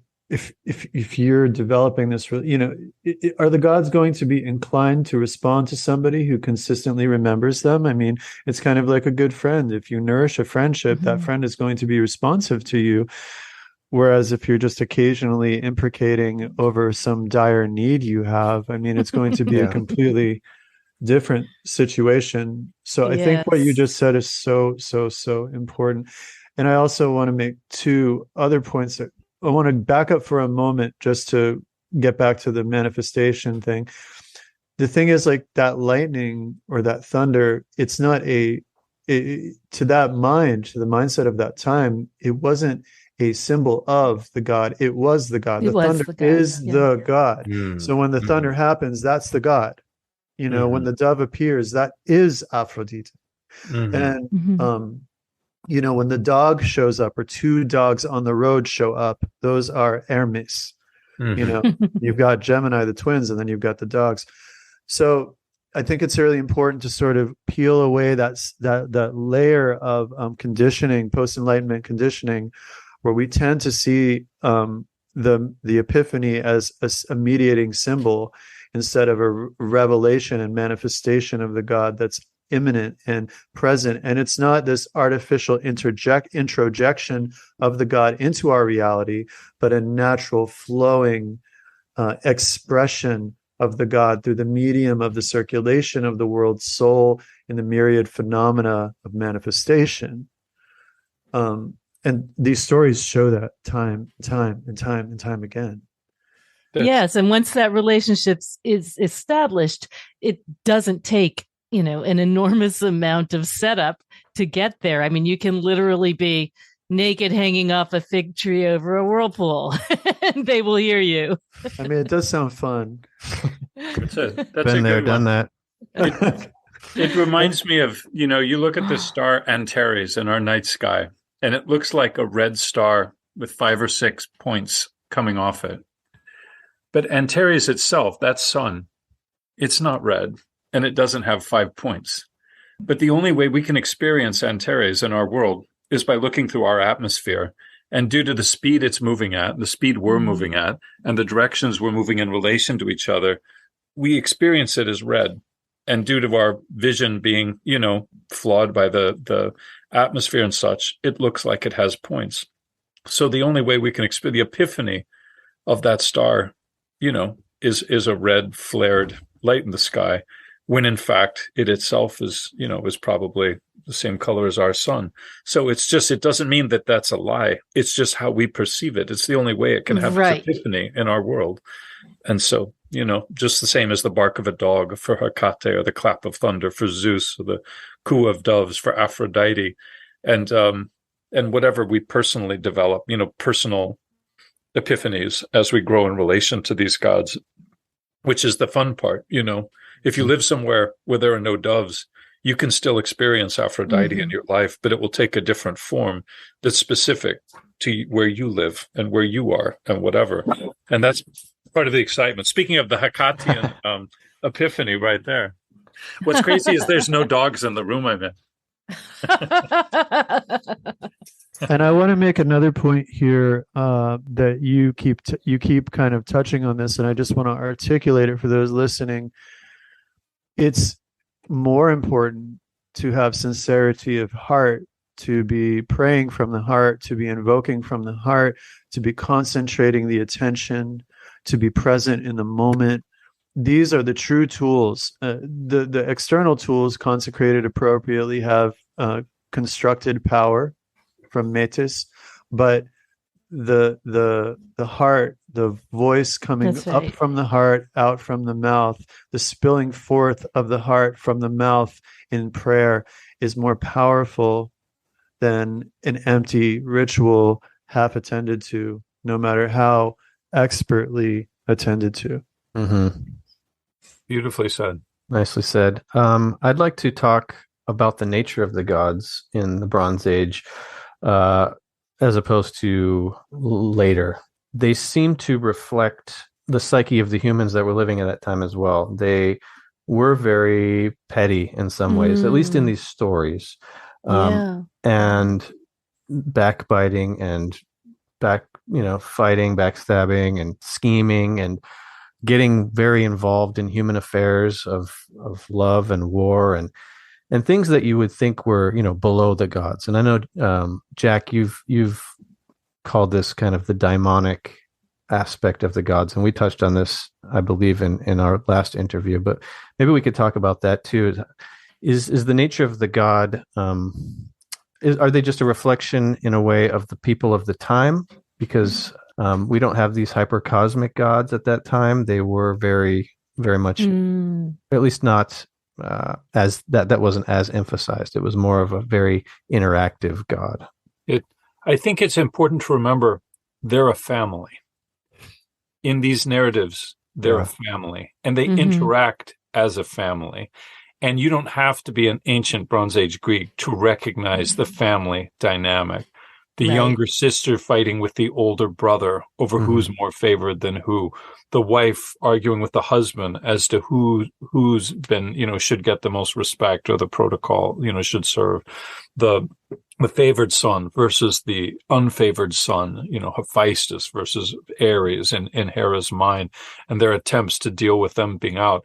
developing this, are the gods going to be inclined to respond to somebody who consistently remembers them? I mean, it's kind of like a good friend. If you nourish a friendship, that friend is going to be responsive to you. Whereas if you're just occasionally imprecating over some dire need you have, I mean, it's going to be a completely different situation. So I think what you just said is so important. And I also want to make two other points. That I want to back up for a moment just to get back to the manifestation thing. The thing is, like, that lightning or that thunder, it's not to the mindset of that time, it wasn't a symbol of the god. It was the god. The thunder is the god. So when the thunder happens, that's the god. When the dove appears, that is Aphrodite. And when the dog shows up, or two dogs on the road show up, those are Hermes. You've got Gemini, the twins, and then you've got the dogs. So I think it's really important to sort of peel away that layer of conditioning, post-enlightenment conditioning, where we tend to see the epiphany as a mediating symbol instead of a revelation and manifestation of the God that's immanent and present. And it's not this artificial introjection of the God into our reality, but a natural flowing expression of the God through the medium of the circulation of the world's soul in the myriad phenomena of manifestation. And these stories show that time and time again. Yes, and once that relationship is established, it doesn't take, an enormous amount of setup to get there. I mean, you can literally be naked hanging off a fig tree over a whirlpool and they will hear you. I mean, it does sound fun. That's Been there, done that. It reminds me of, you look at the star Antares in our night sky, and it looks like a red star with 5 or 6 points coming off it. But Antares itself, that sun, it's not red, and it doesn't have 5 points. But the only way we can experience Antares in our world is by looking through our atmosphere. And due to the speed it's moving at, the speed we're moving at, and the directions we're moving in relation to each other, we experience it as red. And due to our vision being, flawed by the atmosphere and such, it looks like it has points. So the only way we can experience the epiphany of that star, is a red flared light in the sky, when in fact it itself is probably the same color as our sun. So it doesn't mean that that's a lie. It's just how we perceive it. It's the only way it can have its epiphany in our world. And so, just the same as the bark of a dog for Hecate, or the clap of thunder for Zeus, or the coo of doves for Aphrodite, and whatever we personally develop, personal epiphanies as we grow in relation to these gods, which is the fun part. If you live somewhere where there are no doves, you can still experience Aphrodite in your life, but it will take a different form that's specific to where you live and where you are and whatever. And that's part of the excitement. Speaking of the Hecatian epiphany right there. What's crazy is there's no dogs in the room I'm in. And I want to make another point here that you keep kind of touching on this, and I just want to articulate it for those listening. It's more important to have sincerity of heart, to be praying from the heart, to be invoking from the heart, to be concentrating the attention, to be present in the moment. These are the true tools. The external tools, consecrated appropriately, have constructed power from metis, but the heart, the voice coming up from the heart, out from the mouth, the spilling forth of the heart from the mouth in prayer is more powerful than an empty ritual half attended to, no matter how expertly attended to. Beautifully said. Nicely said. I'd like to talk about the nature of the gods in the Bronze Age, as opposed to later. They seem to reflect the psyche of the humans that were living at that time as well. They were very petty in some ways, at least in these stories, and backbiting and fighting, backstabbing, and scheming, and getting very involved in human affairs of love and war and things that you would think were, below the gods. And I know, Jack, you've called this kind of the daimonic aspect of the gods, and we touched on this, I believe, in our last interview. But maybe we could talk about that too. Is the nature of the god? Are they just a reflection, in a way, of the people of the time? Because we don't have these hypercosmic gods at that time. They were very, very much, at least not. As that wasn't as emphasized. It was more of a very interactive God. I think it's important to remember they're a family. In these narratives, they're a family, and they interact as a family. And you don't have to be an ancient Bronze Age Greek to recognize the family dynamic. The younger sister fighting with the older brother over who's more favored than who. The wife arguing with the husband as to who's been, should get the most respect, or the protocol, should serve. The favored son versus the unfavored son, Hephaestus versus Ares in Hera's mind, and their attempts to deal with them being out.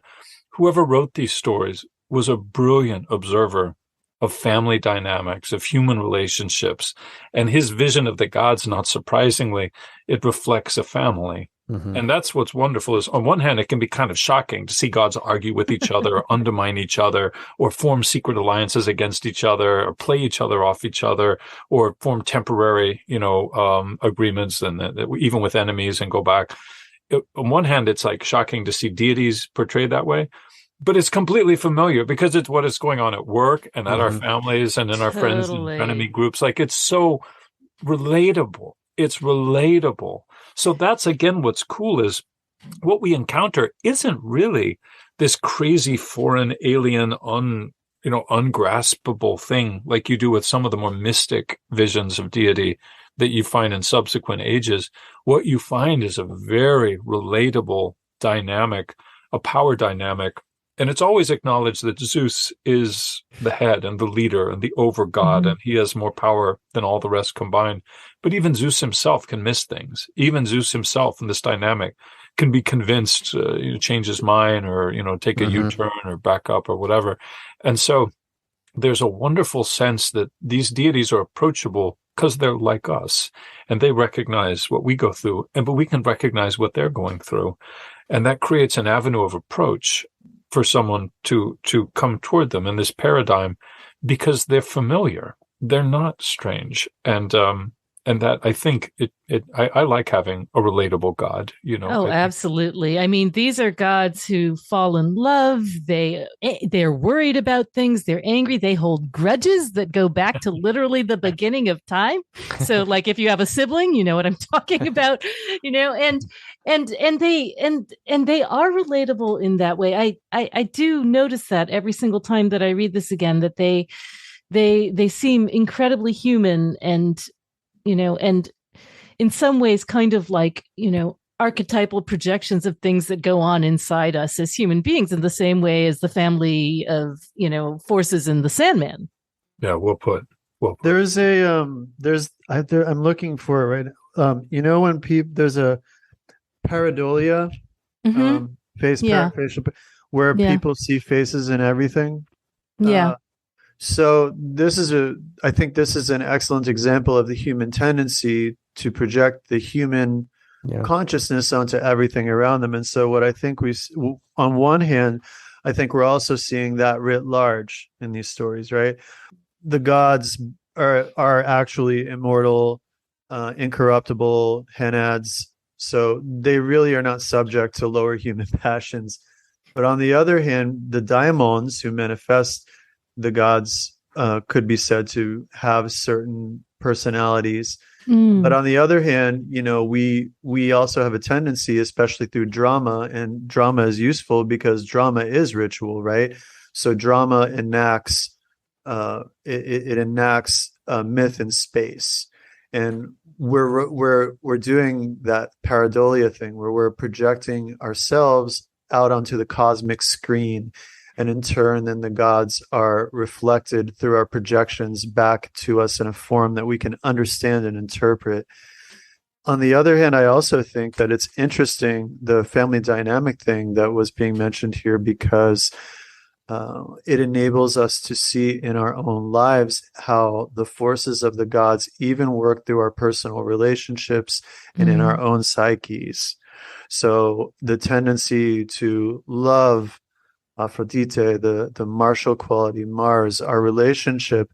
Whoever wrote these stories was a brilliant observer of family dynamics, of human relationships. And his vision of the gods, not surprisingly, it reflects a family. And that's what's wonderful, is on one hand, it can be kind of shocking to see gods argue with each other, or undermine each other, or form secret alliances against each other, or play each other off each other, or form temporary, agreements, and even with enemies, and go back. On one hand, it's like shocking to see deities portrayed that way. But it's completely familiar because it's what is going on at work and at our families and in our friends and enemy groups. Like, it's so relatable. It's relatable. So that's, again, what's cool is what we encounter isn't really this crazy foreign alien, ungraspable thing like you do with some of the more mystic visions of deity that you find in subsequent ages. What you find is a very relatable dynamic, a power dynamic. And it's always acknowledged that Zeus is the head and the leader and the over god, and he has more power than all the rest combined. But even Zeus himself can miss things. Even Zeus himself in this dynamic can be convinced, change his mind, or, take a U-turn or back up or whatever. And so there's a wonderful sense that these deities are approachable because they're like us, and they recognize what we go through, but we can recognize what they're going through. And that creates an avenue of approach for someone to come toward them in this paradigm, because they're familiar. They're not strange. And that I think I like having a relatable God, Oh, absolutely. I mean, these are gods who fall in love. They're worried about things. They're angry. They hold grudges that go back to literally the beginning of time. So, like, if you have a sibling, you know what I'm talking about. And they are relatable in that way. I do notice that every single time that I read this again, that they seem incredibly human and in some ways kind of like, archetypal projections of things that go on inside us as human beings in the same way as the family of, forces in the Sandman. Yeah, we'll put. There's I'm looking for it right now. When there's a pareidolia, facial, where people see faces in everything. Yeah. So I think this is an excellent example of the human tendency to project the human consciousness onto everything around them. And so what I think on one hand, I think we're also seeing that writ large in these stories, right? The gods are actually immortal, incorruptible henads. So they really are not subject to lower human passions. But on the other hand, the daimons who manifest the gods could be said to have certain personalities. But on the other hand, we also have a tendency, especially through drama, and drama is useful because drama is ritual, right? So drama enacts it enacts myth in space, and we're doing that pareidolia thing where we're projecting ourselves out onto the cosmic screen. And in turn, then the gods are reflected through our projections back to us in a form that we can understand and interpret. On the other hand, I also think that it's interesting, the family dynamic thing that was being mentioned here, because it enables us to see in our own lives how the forces of the gods even work through our personal relationships and in our own psyches. So the tendency to love Aphrodite, the martial quality, Mars, our relationship,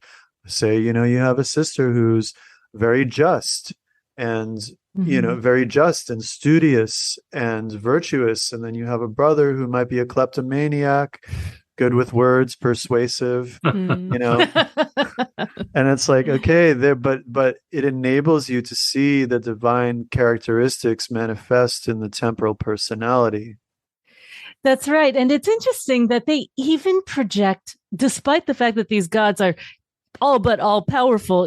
say, you have a sister who's very just and, very just and studious and virtuous. And then you have a brother who might be a kleptomaniac, good with words, persuasive, and it's like, okay, but it enables you to see the divine characteristics manifest in the temporal personality. That's right. And it's interesting that they even project, despite the fact that these gods are all powerful,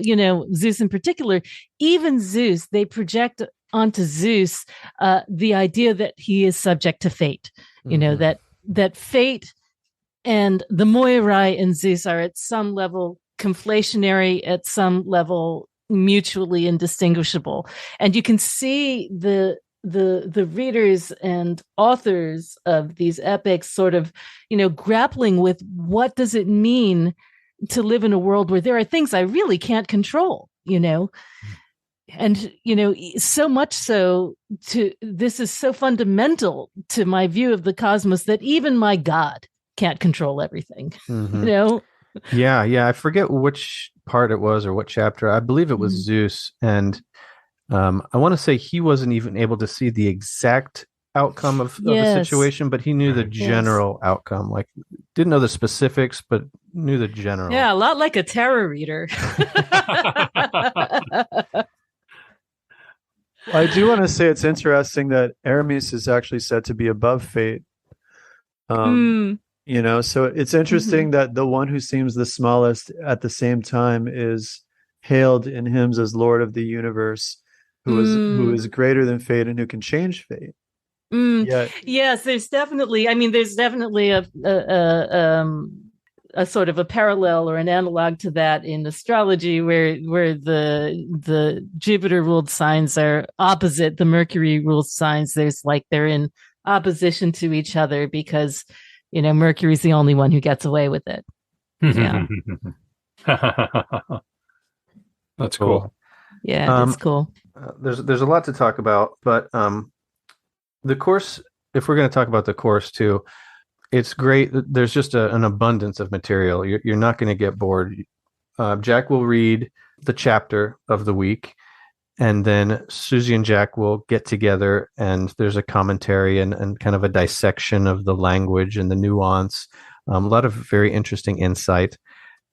Zeus in particular, even Zeus, they project onto Zeus the idea that he is subject to fate, that fate and the Moirai and Zeus are at some level conflationary, at some level mutually indistinguishable. And you can see the readers and authors of these epics sort of, grappling with what does it mean to live in a world where there are things I really can't control, and, so much so this is so fundamental to my view of the cosmos that even my God can't control everything, Yeah. I forget which part it was or what chapter. I believe it was Zeus. And I want to say he wasn't even able to see the exact outcome of the situation, but he knew the general outcome. Like, didn't know the specifics, but knew the general. Yeah, a lot like a tarot reader. I do want to say it's interesting that Hermes is actually said to be above fate. So it's interesting that the one who seems the smallest at the same time is hailed in hymns as Lord of the universe, who is greater than fate and who can change fate. Yes, there's definitely a sort of a parallel or an analog to that in astrology, where the Jupiter ruled signs are opposite the Mercury ruled signs. They're in opposition to each other because Mercury's the only one who gets away with it. Yeah. That's cool. Yeah, that's cool. There's a lot to talk about, but the course, if we're going to talk about the course too, it's great. There's just an abundance of material. You're not going to get bored. Jack will read the chapter of the week, and then Susie and Jack will get together, and there's a commentary and kind of a dissection of the language and the nuance. A lot of very interesting insight.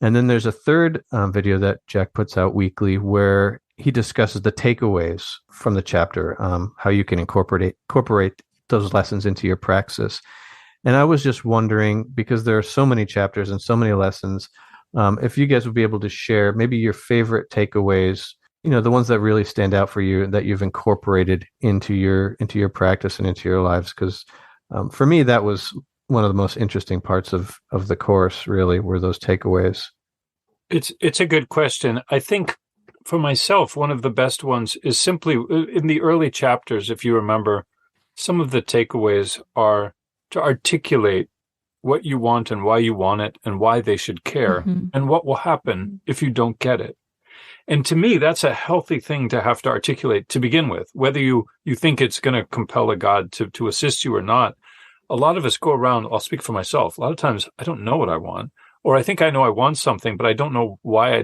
And then there's a third video that Jack puts out weekly where he discusses the takeaways from the chapter, how you can incorporate those lessons into your praxis. And I was just wondering, because there are so many chapters and so many lessons, if you guys would be able to share maybe your favorite takeaways, the ones that really stand out for you and that you've incorporated into your practice and into your lives. Because for me, that was one of the most interesting parts of the course, really, were those takeaways. It's a good question. I think for myself, one of the best ones is simply in the early chapters, if you remember, some of the takeaways are to articulate what you want and why you want it and why they should care and what will happen if you don't get it. And to me, that's a healthy thing to have to articulate to begin with, whether you think it's going to compel a God to assist you or not. A lot of us go around, I'll speak for myself, a lot of times I don't know what I want, or I think I know I want something, but I don't know why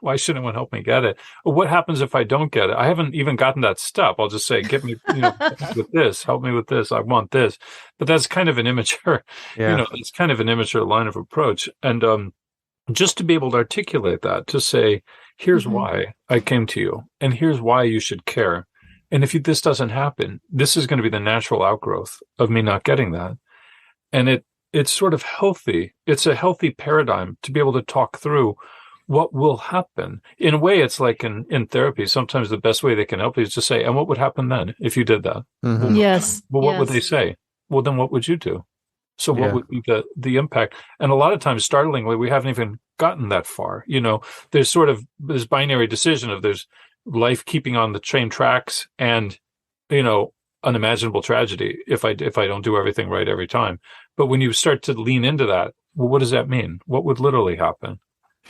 why shouldn't anyone help me get it? Or what happens if I don't get it? I haven't even gotten that step. I'll just say, get me, with this, help me with this, I want this. But that's kind of an immature, it's kind of an immature line of approach. And just to be able to articulate that, to say, here's why I came to you, and here's why you should care. And if this doesn't happen, this is going to be the natural outgrowth of me not getting that. And it's sort of healthy. It's a healthy paradigm to be able to talk through what will happen. In a way, it's like in therapy, sometimes the best way they can help you is to say, and what would happen then if you did that? Mm-hmm. Yes. Well, what would they say? Well, then what would you do? So what would be the impact? And a lot of times, startlingly, we haven't even gotten that far. There's sort of this binary decision of there's life keeping on the train tracks and, unimaginable tragedy if I don't do everything right every time. But when you start to lean into that, well, what does that mean? What would literally happen?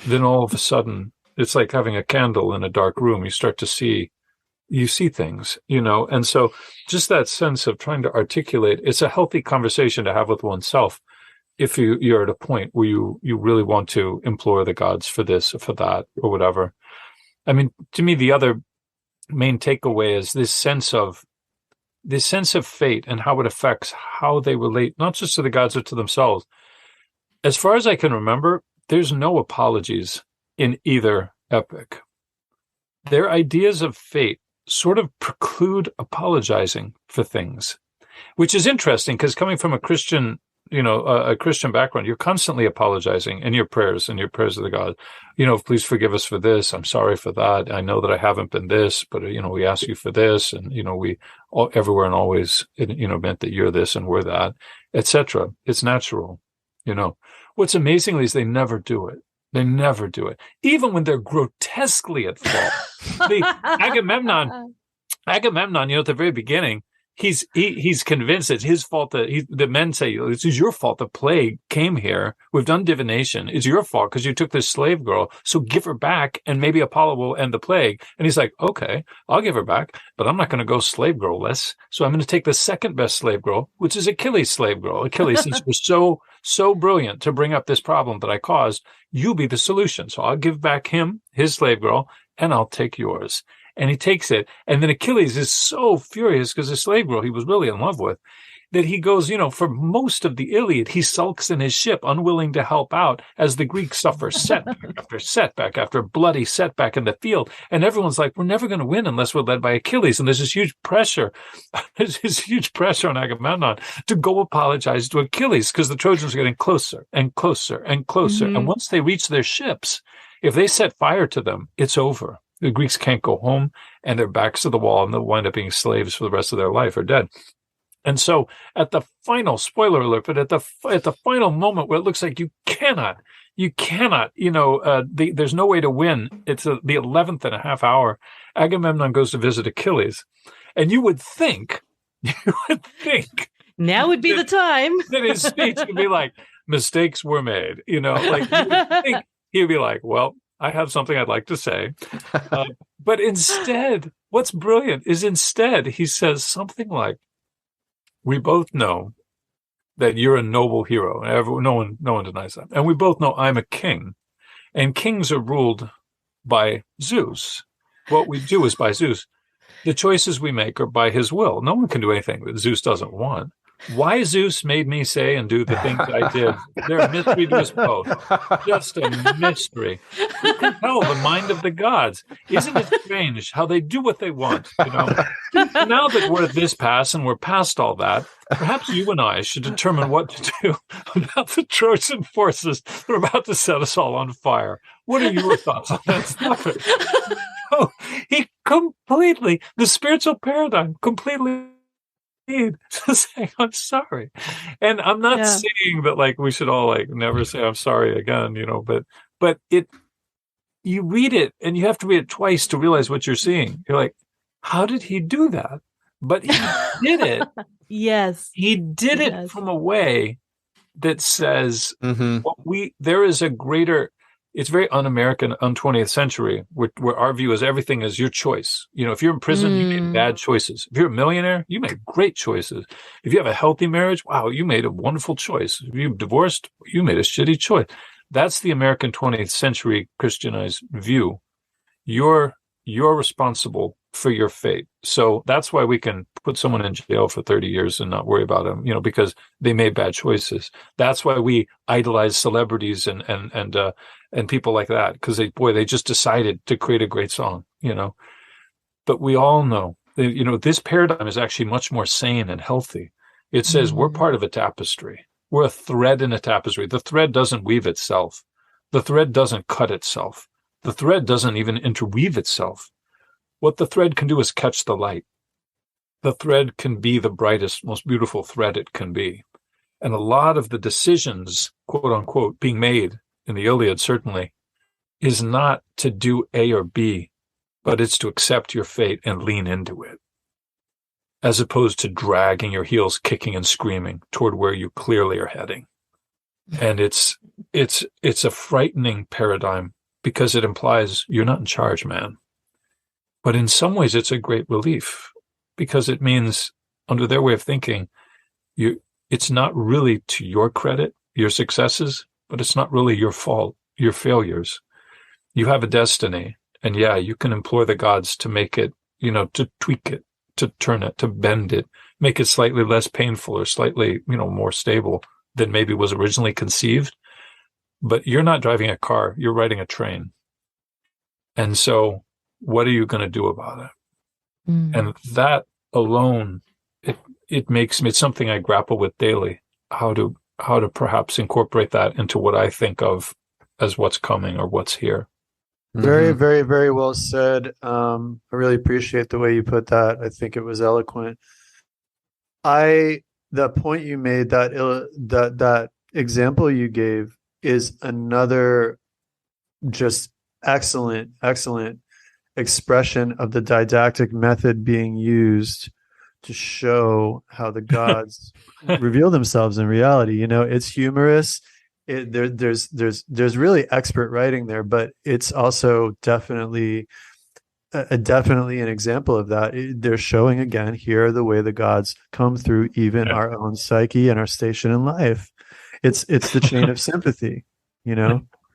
Then all of a sudden, it's like having a candle in a dark room. You start to see things, and so just that sense of trying to articulate, it's a healthy conversation to have with oneself if you're at a point where you really want to implore the gods for this or for that or whatever. I mean, to me, the other main takeaway is this sense of fate and how it affects how they relate, not just to the gods, but to themselves. As far as I can remember, there's no apologies in either epic. Their ideas of fate sort of preclude apologizing for things, which is interesting because coming from a Christian, a Christian background, you're constantly apologizing in your prayers and your prayers to the God. Please forgive us for this. I'm sorry for that. I know that I haven't been this, but we ask you for this, and we all, everywhere and always, meant that you're this and we're that, etc. It's natural. What's amazingly is they never do it. They never do it, even when they're grotesquely at fault. Agamemnon, at the very beginning, he's convinced it's his fault that the men say, this is your fault. The plague came here. We've done divination. It's your fault because you took this slave girl. So give her back and maybe Apollo will end the plague. And he's like, okay, I'll give her back, but I'm not going to go slave girl-less. So I'm going to take the second best slave girl, which is Achilles' slave girl. Achilles, since we're so brilliant to bring up this problem that I caused, you be the solution. So I'll give back his slave girl, and I'll take yours. And he takes it. And then Achilles is so furious because the slave girl he was really in love with, that he goes, for most of the Iliad, he sulks in his ship, unwilling to help out as the Greeks suffer setback after setback after bloody setback in the field. And everyone's like, we're never going to win unless we're led by Achilles. And there's this huge pressure. There's this huge pressure on Agamemnon to go apologize to Achilles because the Trojans are getting closer and closer and closer. Mm-hmm. And once they reach their ships, if they set fire to them, it's over. The Greeks can't go home, and their backs to the wall, and they'll wind up being slaves for the rest of their life or dead. And so at the final, spoiler alert, but at the final moment where it looks like you cannot, there's no way to win. It's the 11th and a half hour. Agamemnon goes to visit Achilles. And you would think now would be the time that his speech would be like, mistakes were made, you would think he'd be like, well, I have something I'd like to say. But instead, what's brilliant is he says something like, we both know that you're a noble hero. No one denies that. And we both know I'm a king. And kings are ruled by Zeus. what we do is by Zeus. The choices we make are by his will. No one can do anything that Zeus doesn't want. Why Zeus made me say and do the things I did, they're a mystery to us both. Just a mystery. Who can tell the mind of the gods? Isn't it strange how they do what they want? Now that we're at this pass and we're past all that, perhaps you and I should determine what to do about the Trojan forces that are about to set us all on fire. What are your thoughts on that stuff? Oh, he completely, the spiritual paradigm completely to say I'm sorry. And I'm not saying that like we should all like never say I'm sorry again, but you read it and you have to read it twice to realize what you're seeing. You're like, how did he do that? But he did it. Yes. He did it from a way that says there is a greater. It's very un-American, un-20th century, where our view is everything is your choice. If you're in prison, you made bad choices. If you're a millionaire, you make great choices. If you have a healthy marriage, wow, you made a wonderful choice. If you're divorced, you made a shitty choice. That's the American 20th century Christianized view. You're responsible for your fate. So that's why we can put someone in jail for 30 years and not worry about them, because they made bad choices. That's why we idolize celebrities and people like that, because they just decided to create a great song, But we all know, this paradigm is actually much more sane and healthy. It says we're part of a tapestry. We're a thread in a tapestry. The thread doesn't weave itself. The thread doesn't cut itself. The thread doesn't even interweave itself. What the thread can do is catch the light. The thread can be the brightest, most beautiful thread it can be. And a lot of the decisions, quote unquote, being made in the Iliad certainly, is not to do A or B, but it's to accept your fate and lean into it, as opposed to dragging your heels, kicking and screaming toward where you clearly are heading. And it's a frightening paradigm because it implies you're not in charge, man. But in some ways, it's a great relief because it means, under their way of thinking, it's not really to your credit, your successes, but it's not really your fault, your failures. You have a destiny, and you can implore the gods to make it, to tweak it, to turn it, to bend it, make it slightly less painful or slightly, more stable than maybe was originally conceived. But you're not driving a car, you're riding a train. And so what are you going to do about it? And that alone, it makes me, it's something I grapple with daily, how to perhaps incorporate that into what I think of as what's coming or what's here. Very, very, very well said. I really appreciate the way you put that. I think it was eloquent. The point you made, that example you gave is another just excellent expression of the didactic method being used to show how the gods reveal themselves in reality. It's humorous. There's really expert writing there, but it's also definitely an example of that. They're showing again here the way the gods come through even our own psyche and our station in life. It's the chain of sympathy,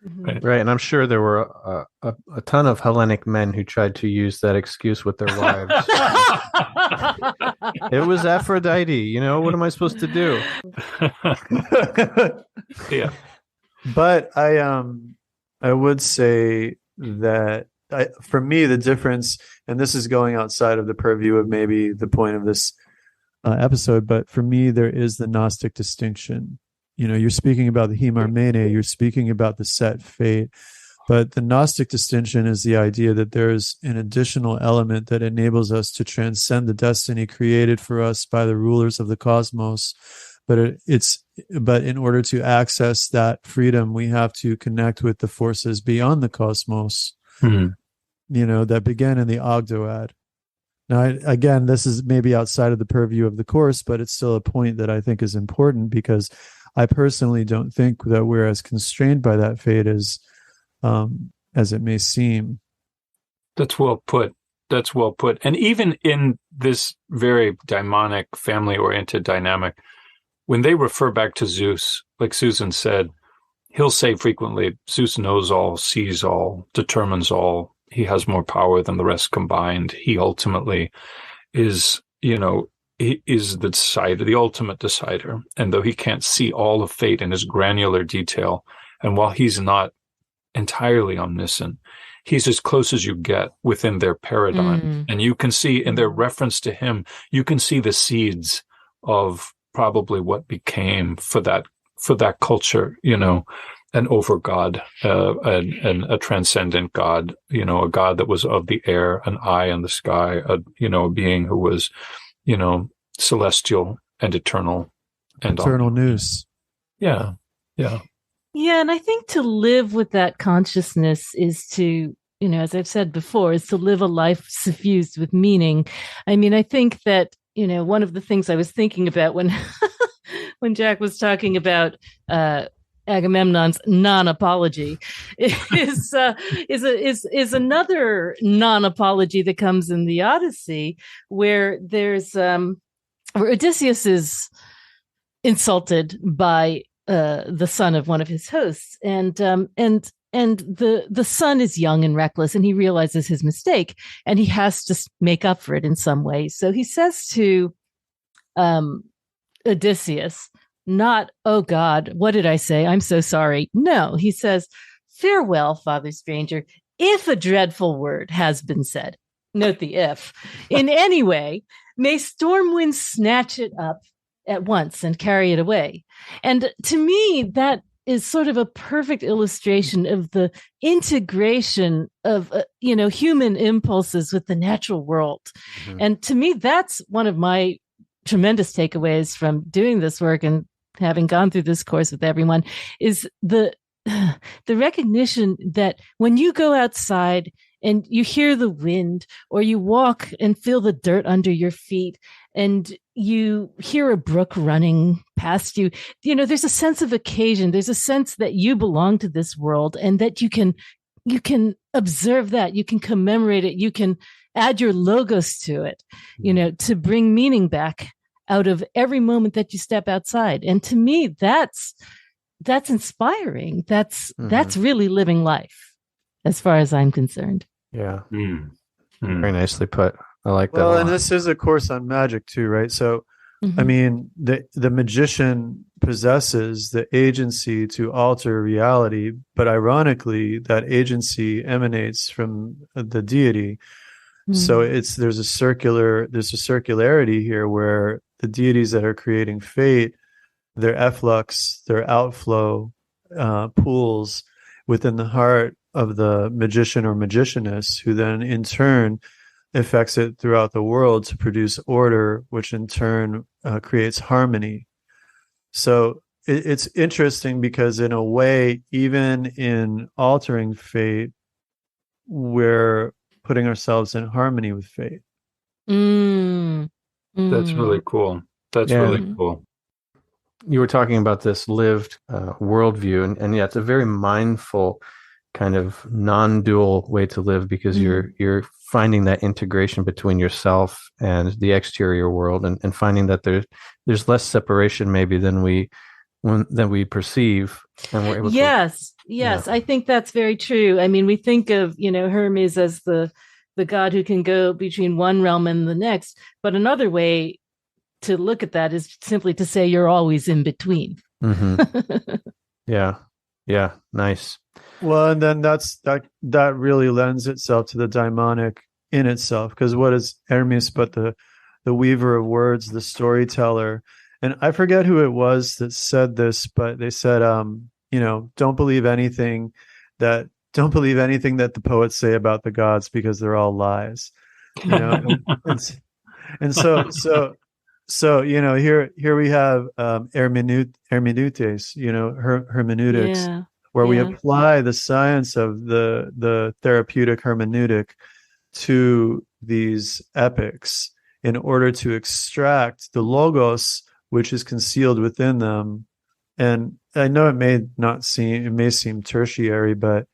Right, and I'm sure there were a ton of Hellenic men who tried to use that excuse with their wives. It was Aphrodite, what am I supposed to do? Yeah. But I would say that for me, the difference, and this is going outside of the purview of maybe the point of this episode, but for me, there is the Gnostic distinction. You're speaking about the Hymarmene, you're speaking about the set fate, but the Gnostic distinction is the idea that there's an additional element that enables us to transcend the destiny created for us by the rulers of the cosmos. But in order to access that freedom, we have to connect with the forces beyond the cosmos, that begin in the Ogdoad. Now, again, this is maybe outside of the purview of the course, but it's still a point that I think is important because I personally don't think that we're as constrained by that fate as it may seem. That's well put. And even in this very daimonic, family-oriented dynamic, when they refer back to Zeus, like Susan said, he'll say frequently, Zeus knows all, sees all, determines all, he has more power than the rest combined. He ultimately is, he is the decider, the ultimate decider. And though he can't see all of fate in his granular detail, and while he's not entirely omniscient, he's as close as you get within their paradigm. And you can see in their reference to him, you can see the seeds of probably what became for that culture, an over God, and a transcendent God, a God that was of the air, an eye in the sky, a being who was, celestial and eternal and eternal news. Yeah. Yeah, and I think to live with that consciousness is to, as I've said before, is to live a life suffused with meaning. I mean, I think that, one of the things I was thinking about when when Jack was talking about Agamemnon's non-apology is another non-apology that comes in the Odyssey, where there's where Odysseus is insulted by the son of one of his hosts, and the son is young and reckless, and he realizes his mistake, and he has to make up for it in some way. So he says to Odysseus, not, "Oh God, what did I say? I'm so sorry." No, he says, "Farewell, father stranger. If a dreadful word has been said," note the if, "in any way, may storm winds snatch it up at once and carry it away." And to me, that is sort of a perfect illustration of the integration of, human impulses with the natural world. Mm-hmm. And to me, that's one of my tremendous takeaways from doing this work and having gone through this course with everyone, is the recognition that when you go outside and you hear the wind, or you walk and feel the dirt under your feet, and you hear a brook running past you, there's a sense of occasion. There's a sense that you belong to this world, and that you can observe that, you can commemorate it, you can add your logos to it, to bring meaning back out of every moment that you step outside. And to me, that's inspiring. That's really living life, as far as I'm concerned. Yeah. Very nicely put. I like that. Well, and this is a course on magic too, right? So, I mean, the magician possesses the agency to alter reality, but ironically, that agency emanates from the deity. So there's a circularity here, where the deities that are creating fate, their efflux, their outflow pools within the heart of the magician or magicianess, who then in turn affects it throughout the world to produce order, which in turn creates harmony. So it's interesting, because in a way, even in altering fate, we're putting ourselves in harmony with fate. That's really cool. That's really cool. You were talking about this lived worldview, and yeah, it's a very mindful kind of non-dual way to live, because you're finding that integration between yourself and the exterior world, and finding that there's less separation maybe than we perceive, and we're able yes I think that's very true. I mean, we think of Hermes as the god who can go between one realm and the next, but another way to look at that is simply to say you're always in between. Yeah, nice. Well, and then that really lends itself to the daimonic in itself, because what is Hermes but the weaver of words, the storyteller? And I forget who it was that said this, but they said, don't believe anything that the poets say about the gods, because they're all lies. And so here we have Hermeneutics, hermeneutics, where we apply the science of the therapeutic hermeneutic to these epics in order to extract the logos which is concealed within them. And I know it may seem tertiary, but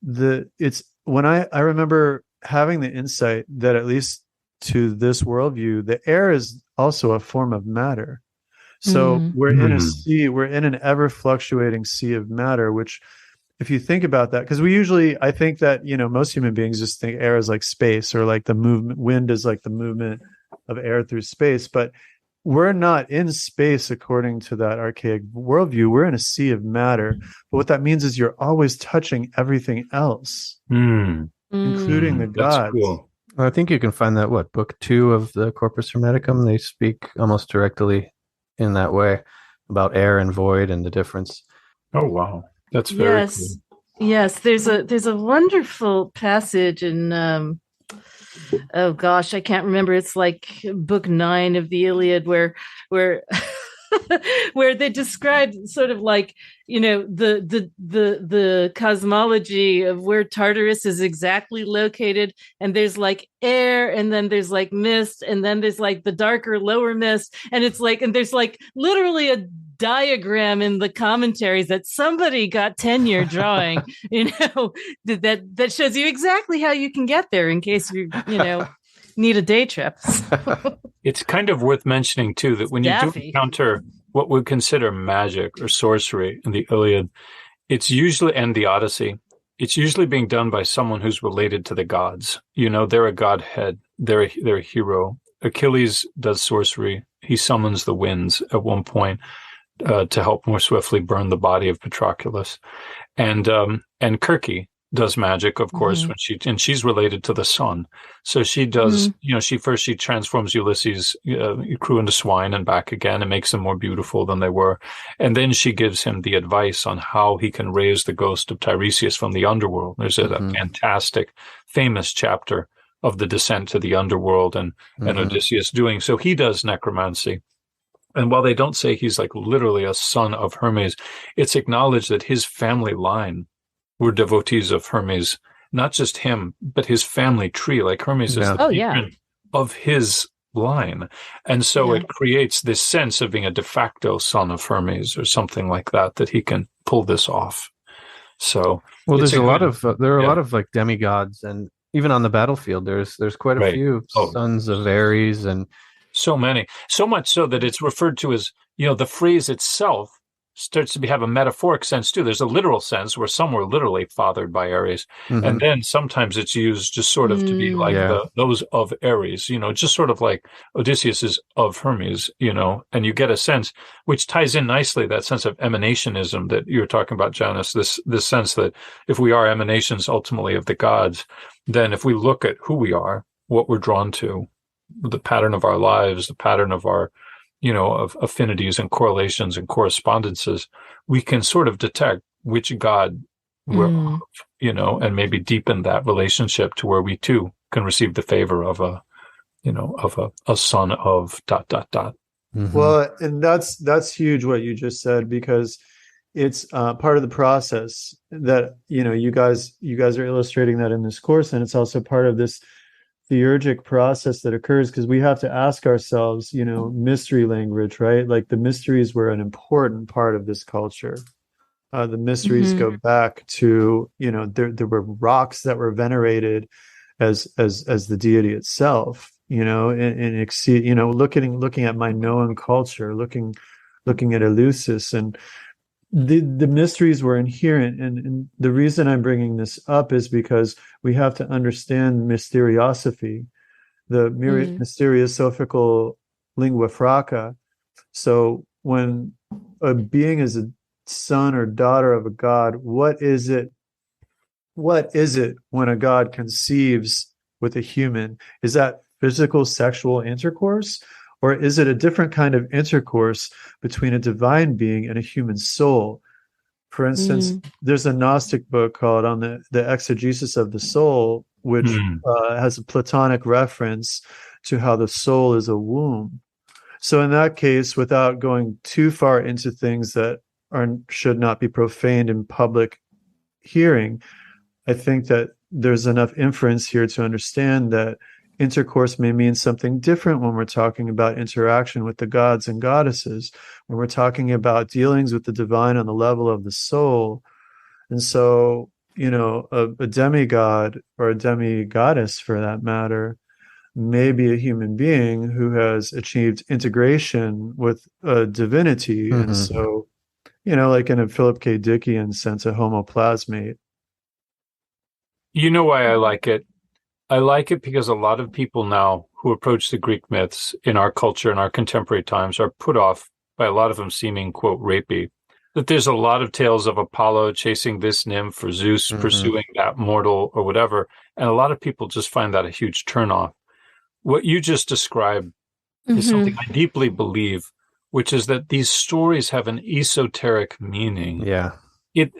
when I remember having the insight that, at least to this worldview, the air is also a form of matter. So we're in a sea, we're in an ever fluctuating sea of matter, which if you think about that, because I think that, most human beings just think air is like space, or like the movement, wind is like the movement of air through space. But we're not in space according to that archaic worldview. We're in a sea of matter. But what that means is you're always touching everything else, including the gods. That's cool. I think you can find that, book 2 of the Corpus Hermeticum, they speak almost directly in that way about air and void and the difference. Oh, wow. That's very cool. Yes, there's a wonderful passage in oh gosh, I can't remember. It's like book 9 of the Iliad where where they describe sort of like, the cosmology of where Tartarus is exactly located, and there's like air, and then there's like mist, and then there's like the darker lower mist, and it's like, and there's like literally a diagram in the commentaries that somebody got tenure drawing, that shows you exactly how you can get there in case you need a day trip. It's kind of worth mentioning too that when you do encounter what we consider magic or sorcery in the Iliad, it's usually, and the Odyssey, it's usually being done by someone who's related to the gods. They're a godhead. They're a hero. Achilles does sorcery. He summons the winds at one point to help more swiftly burn the body of Patroclus. And Kirke does magic, of course, when she's related to the sun. So she does, she transforms Ulysses' crew into swine and back again and makes them more beautiful than they were. And then she gives him the advice on how he can raise the ghost of Tiresias from the underworld. There's a fantastic, famous chapter of the descent to the underworld and Odysseus doing. So he does necromancy. And while they don't say he's like literally a son of Hermes, it's acknowledged that his family line were devotees of Hermes, not just him, but his family tree. Like Hermes is the patron of his line. And so it creates this sense of being a de facto son of Hermes or something like that he can pull this off. So, there's a lot of like demigods, and even on the battlefield, there's quite a few sons of Ares, and so many, so much so that it's referred to as, the phrase itself starts to have a metaphoric sense too. There's a literal sense where some were literally fathered by Ares, and then sometimes it's used just sort of to be like those of Ares, just sort of like Odysseus is of Hermes, and you get a sense which ties in nicely that sense of emanationism that you were talking about, Janice. This sense that if we are emanations ultimately of the gods, then if we look at who we are, what we're drawn to, the pattern of our lives, the pattern of our of affinities and correlations and correspondences, we can sort of detect which god we're of, and maybe deepen that relationship to where we too can receive the favor of a son of ... Well, and that's huge what you just said, because it's part of the process that, you guys are illustrating that in this course. And it's also part of this theurgic process that occurs, because we have to ask ourselves, mystery language, right? Like the mysteries were an important part of this culture. The mysteries go back to, there were rocks that were venerated as the deity itself, and exceed, looking at Minoan culture, looking at Eleusis, and the mysteries were inherent. And the reason I'm bringing this up is because we have to understand mysteriosophy, the mysteriosophical lingua franca. So when a being is a son or daughter of a god, what is it when a god conceives with a human? Is that physical sexual intercourse? Or is it a different kind of intercourse between a divine being and a human soul? For instance, there's a Gnostic book called On the Exegesis of the Soul, which has a Platonic reference to how the soul is a womb. So in that case, without going too far into things that should not be profaned in public hearing, I think that there's enough inference here to understand that intercourse may mean something different when we're talking about interaction with the gods and goddesses, when we're talking about dealings with the divine on the level of the soul. And so, a demigod or a demigoddess, for that matter, may be a human being who has achieved integration with a divinity. And so like in a Philip K. Dickian sense, a homoplasmate. You know why I like it? I like it because a lot of people now who approach the Greek myths in our culture, in our contemporary times, are put off by a lot of them seeming, quote, rapey. That there's a lot of tales of Apollo chasing this nymph, or Zeus pursuing that mortal, or whatever. And a lot of people just find that a huge turnoff. What you just described is something I deeply believe, which is that these stories have an esoteric meaning. Yeah.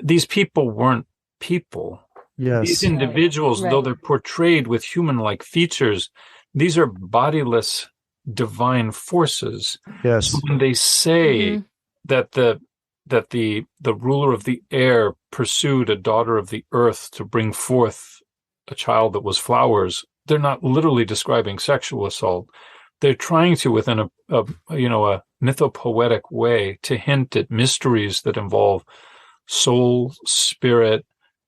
These people weren't people. Yes. These individuals, though they're portrayed with human-like features, these are bodiless divine forces. Yes. So when they say that the ruler of the air pursued a daughter of the earth to bring forth a child that was flowers, they're not literally describing sexual assault. They're trying to, within a mythopoetic way, to hint at mysteries that involve soul, spirit,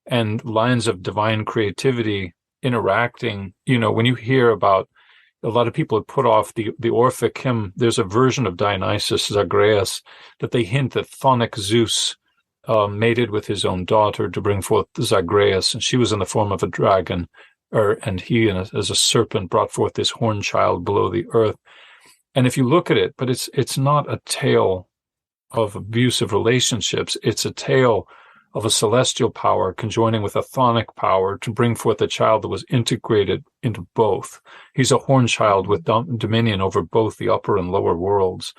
and lines of divine creativity interacting. When you hear about, a lot of people have put off the Orphic hymn. There's a version of Dionysus, Zagreus, that they hint that Chthonic Zeus mated with his own daughter to bring forth Zagreus, and she was in the form of a dragon, and he, as a serpent, brought forth this horned child below the earth. And if you look at it, but it's not a tale of abusive relationships. It's a tale of a celestial power conjoining with a chthonic power to bring forth a child that was integrated into both. He's a horned child with dominion over both the upper and lower worlds,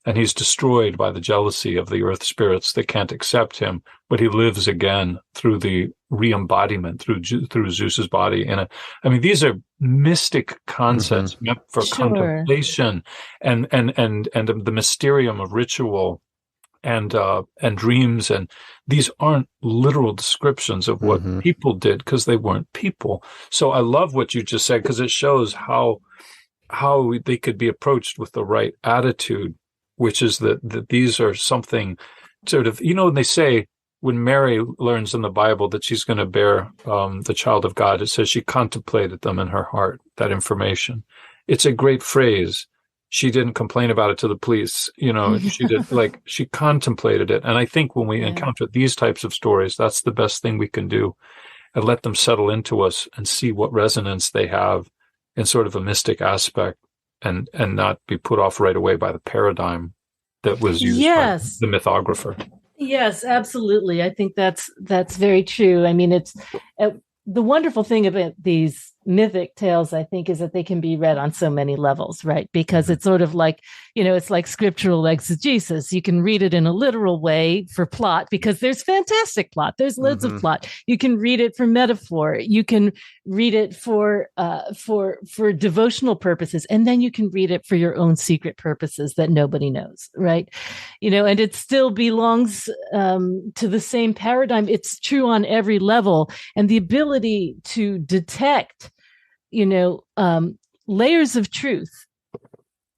and he's destroyed by the jealousy of the earth spirits that can't accept him, but he lives again through the re-embodiment, through Zeus's body. And these are mystic concepts meant for contemplation and the mysterium of ritual and dreams, and these aren't literal descriptions of what people did, because they weren't people. So I love what you just said, because it shows how they could be approached with the right attitude, which is that these are something sort of, when they say, when Mary learns in the Bible that she's going to bear the child of God, it says she contemplated them in her heart, that information. It's a great phrase. She didn't complain about it to the police, she did, she contemplated it. And I think when we encounter these types of stories, that's the best thing we can do, and let them settle into us and see what resonance they have in sort of a mystic aspect, and not be put off right away by the paradigm that was used by the mythographer. Yes, absolutely. I think that's very true. It's the wonderful thing about these mythic tales, I think, is that they can be read on so many levels, right? Because it's sort of like, it's like scriptural exegesis. You can read it in a literal way for plot, because there's fantastic plot. There's loads of plot. You can read it for metaphor. You can read it for devotional purposes, and then you can read it for your own secret purposes that nobody knows, right? And it still belongs to the same paradigm. It's true on every level, and the ability to detect layers of truth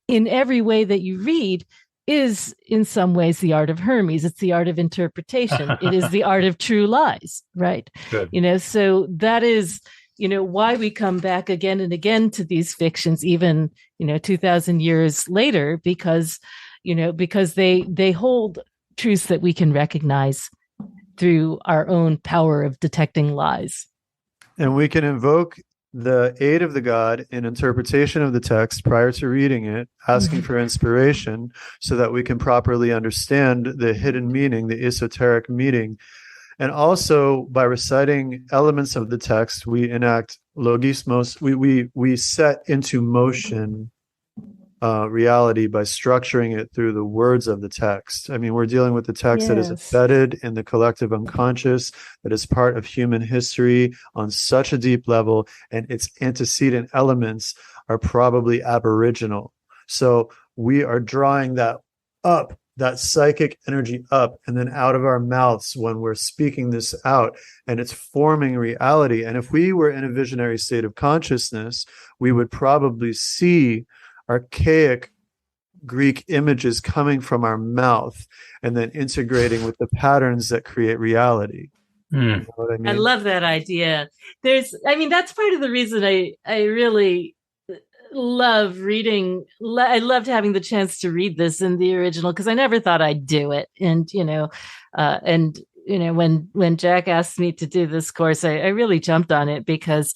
in every way that you read is in some ways the art of Hermes. It's the art of interpretation. It is the art of true lies, right? Good. So that is, why we come back again and again to these fictions, even, 2000 years later, because they hold truths that we can recognize through our own power of detecting lies. And we can invoke the aid of the God in interpretation of the text prior to reading it, asking for inspiration so that we can properly understand the hidden meaning, the esoteric meaning. And also, by reciting elements of the text, we enact logismos. We set into motion reality by structuring it through the words of the text. We're dealing with the text that is embedded in the collective unconscious, that is part of human history on such a deep level, and its antecedent elements are probably aboriginal. So we are drawing that up, that psychic energy up, and then out of our mouths when we're speaking this out, and it's forming reality. And if we were in a visionary state of consciousness, we would probably see archaic Greek images coming from our mouth and then integrating with the patterns that create reality. You know what I mean? I love that idea. That's part of the reason I really love reading. I loved having the chance to read this in the original because I never thought I'd do it. And, when Jack asked me to do this course, I really jumped on it because,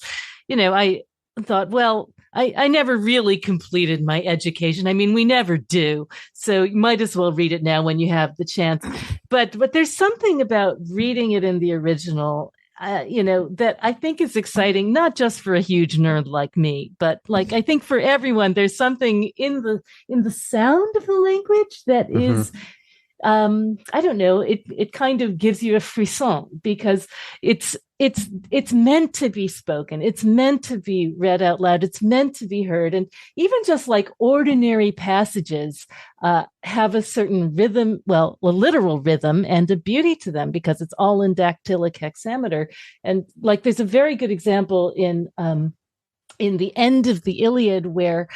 I thought, well, I never really completed my education. I mean, we never do. So you might as well read it now when you have the chance. But there's something about reading it in the original, that I think is exciting, not just for a huge nerd like me, but like I think for everyone, there's something in the sound of the language that is, I don't know, it kind of gives you a frisson because it's meant to be spoken. It's meant to be read out loud. It's meant to be heard. And even just like ordinary passages have a certain rhythm, well, a literal rhythm and a beauty to them because it's all in dactylic hexameter. And like there's a very good example in the end of the Iliad where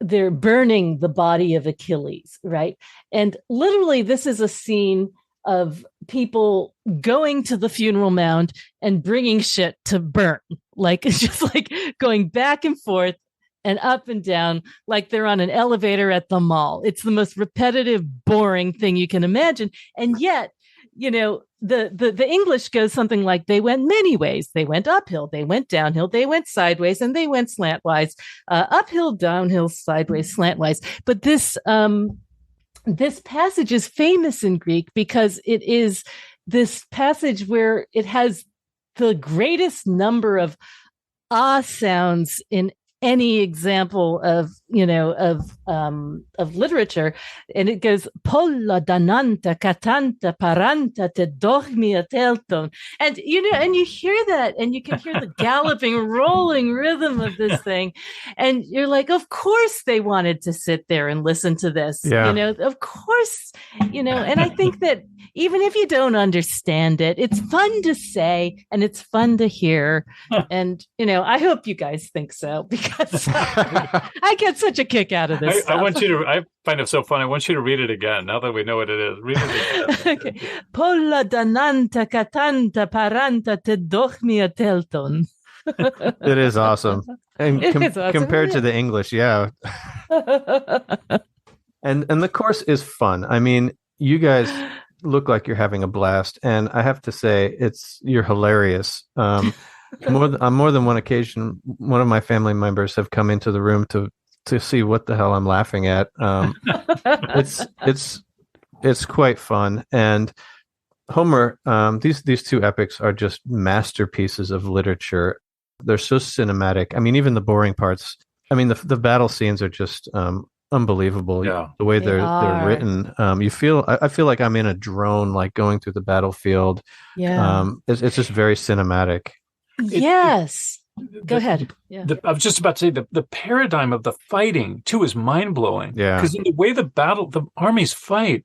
they're burning the body of Achilles, right? And literally this is a scene of people going to the funeral mound and bringing shit to burn. Like it's just like going back and forth and up and down like they're on an elevator at the mall. It's the most repetitive, boring thing you can imagine. And yet, the English goes something like they went many ways. They went uphill, they went downhill, they went sideways, and they went slantwise, uphill, downhill, sideways, slantwise. But this passage is famous in Greek because it is this passage where it has the greatest number of ah sounds in any example of literature, and it goes polla dananta catanta paranta te dormia telton, and you hear that, and you can hear the galloping, rolling rhythm of this thing, and you're like, of course they wanted to sit there and listen to this, of course, and I think that even if you don't understand it, it's fun to say and it's fun to hear, and I hope you guys think so because I get such a kick out of this. I find it so fun. I want you to read it again. Now that we know what it is, read it again. Okay. Polla dananta catanta paranta te dormia telton. It is awesome. And awesome, compared to the English, yeah. And the course is fun. I mean, you guys look like you're having a blast, and I have to say, you're hilarious. On more than one occasion, one of my family members have come into the room to see what the hell I'm laughing at. It's quite fun. And Homer, these two epics are just masterpieces of literature. They're so cinematic. I mean, even the boring parts. I mean, the battle scenes are just unbelievable. Yeah. The way they're written. I feel like I'm in a drone, like going through the battlefield. Yeah. It's just very cinematic. Yes. Go ahead. Yeah. I was just about to say the paradigm of the fighting too is mind blowing. Yeah. Because in the way the armies fight,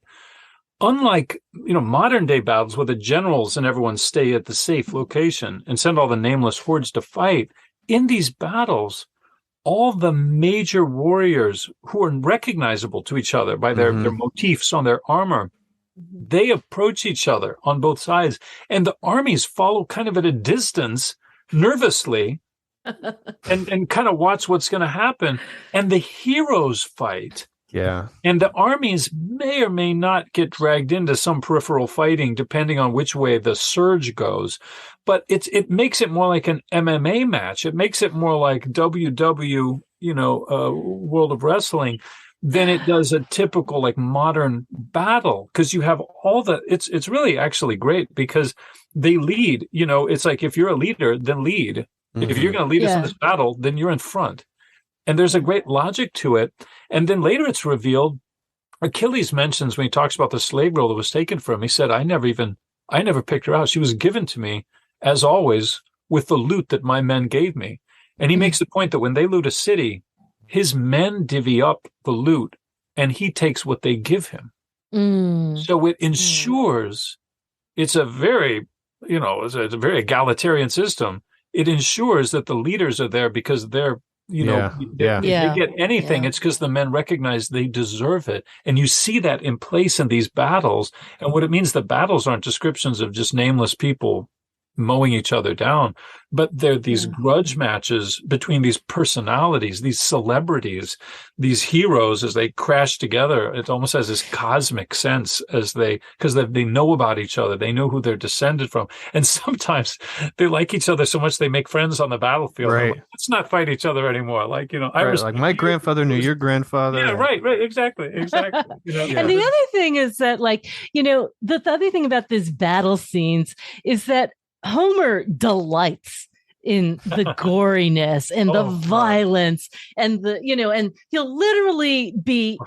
unlike modern day battles where the generals and everyone stay at the safe location and send all the nameless hordes to fight, in these battles, all the major warriors who are recognizable to each other by their motifs on their armor, they approach each other on both sides, and the armies follow kind of at a distance, nervously, and kind of watch what's going to happen. And the heroes fight. Yeah. And the armies may or may not get dragged into some peripheral fighting, depending on which way the surge goes. But it makes it more like an MMA match. It makes it more like WW, World of Wrestling, than it does a typical like modern battle, because you have all it's really actually great because they lead. It's like if you're a leader, then lead. Mm-hmm. If you're going to lead us in this battle, then you're in front. And there's a great logic to it. And then later it's revealed, Achilles mentions when he talks about the slave girl that was taken from him, he said, I never picked her out. She was given to me, as always, with the loot that my men gave me. And he makes the point that when they loot a city, his men divvy up the loot and he takes what they give him. So it ensures it's a very, it's a very egalitarian system. It ensures that the leaders are there because they're, if they get anything, it's because the men recognize they deserve it. And you see that in place in these battles. And what it means, the battles aren't descriptions of just nameless people mowing each other down, but there are these grudge matches between these personalities, these celebrities, these heroes as they crash together. It almost has this cosmic sense because they know about each other. They know who they're descended from. And sometimes they like each other so much they make friends on the battlefield. Right. Like, let's not fight each other anymore. Like, I was like my grandfather knew your grandfather. Yeah, right. Exactly. And the other thing is that, like, the other thing about these battle scenes is that Homer delights in the goriness and the violence and and he'll literally be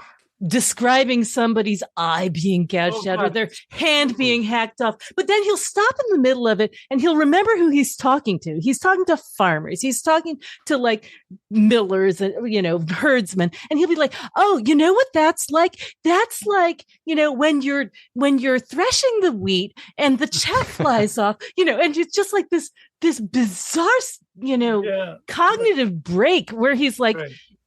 describing somebody's eye being gouged out or their hand being hacked off. But then he'll stop in the middle of it and he'll remember who he's talking to. He's talking to farmers. He's talking to like millers and, herdsmen. And he'll be like, oh, you know what that's like? That's like, when you're threshing the wheat and the chaff flies off, and it's just like this bizarre, cognitive break where he's like,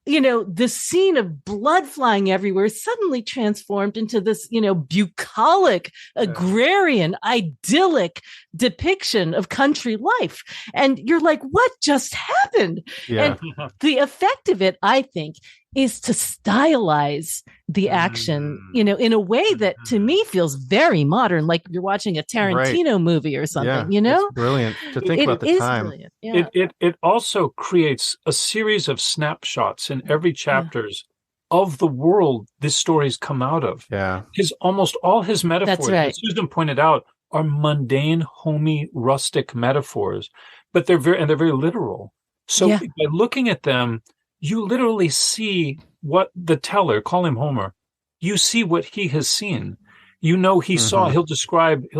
the scene of blood flying everywhere is suddenly transformed into this, bucolic, agrarian, idyllic depiction of country life. And you're like, what just happened? Yeah. And the effect of it, I think, is to stylize the action, in a way that to me feels very modern, like you're watching a Tarantino movie or something, It's brilliant to think about the time. Brilliant. Yeah. It also creates a series of snapshots in every chapters of the world this story's come out of. Yeah. Almost all his metaphors, as Susan pointed out, are mundane, homey, rustic metaphors, but they're very literal. So by looking at them, you literally see what the teller, call him Homer, you see what he has seen. He saw, he'll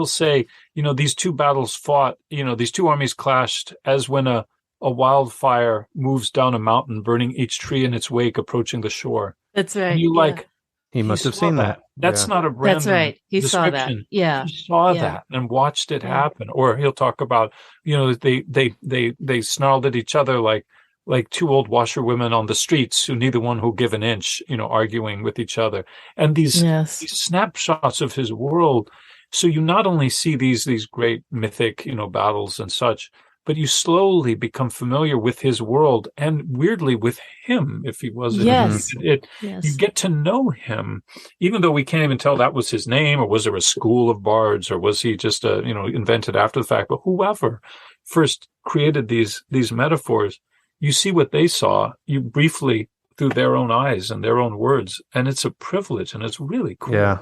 say, these two battles fought, these two armies clashed as when a wildfire moves down a mountain, burning each tree in its wake, approaching the shore. That's right. And he must have seen that. That's not a random That's right. He saw that. Yeah. He saw that and watched it happen. Or he'll talk about, they snarled at each other like two old washerwomen on the streets who neither one will give an inch, arguing with each other. And these snapshots of his world. So you not only see these great mythic, battles and such, but you slowly become familiar with his world and weirdly with him, if he wasn't. You get to know him, even though we can't even tell that was his name, or was there a school of bards, or was he just invented after the fact. But whoever first created these metaphors, you see what they saw, you briefly through their own eyes and their own words, and it's a privilege, and it's really cool. Yeah.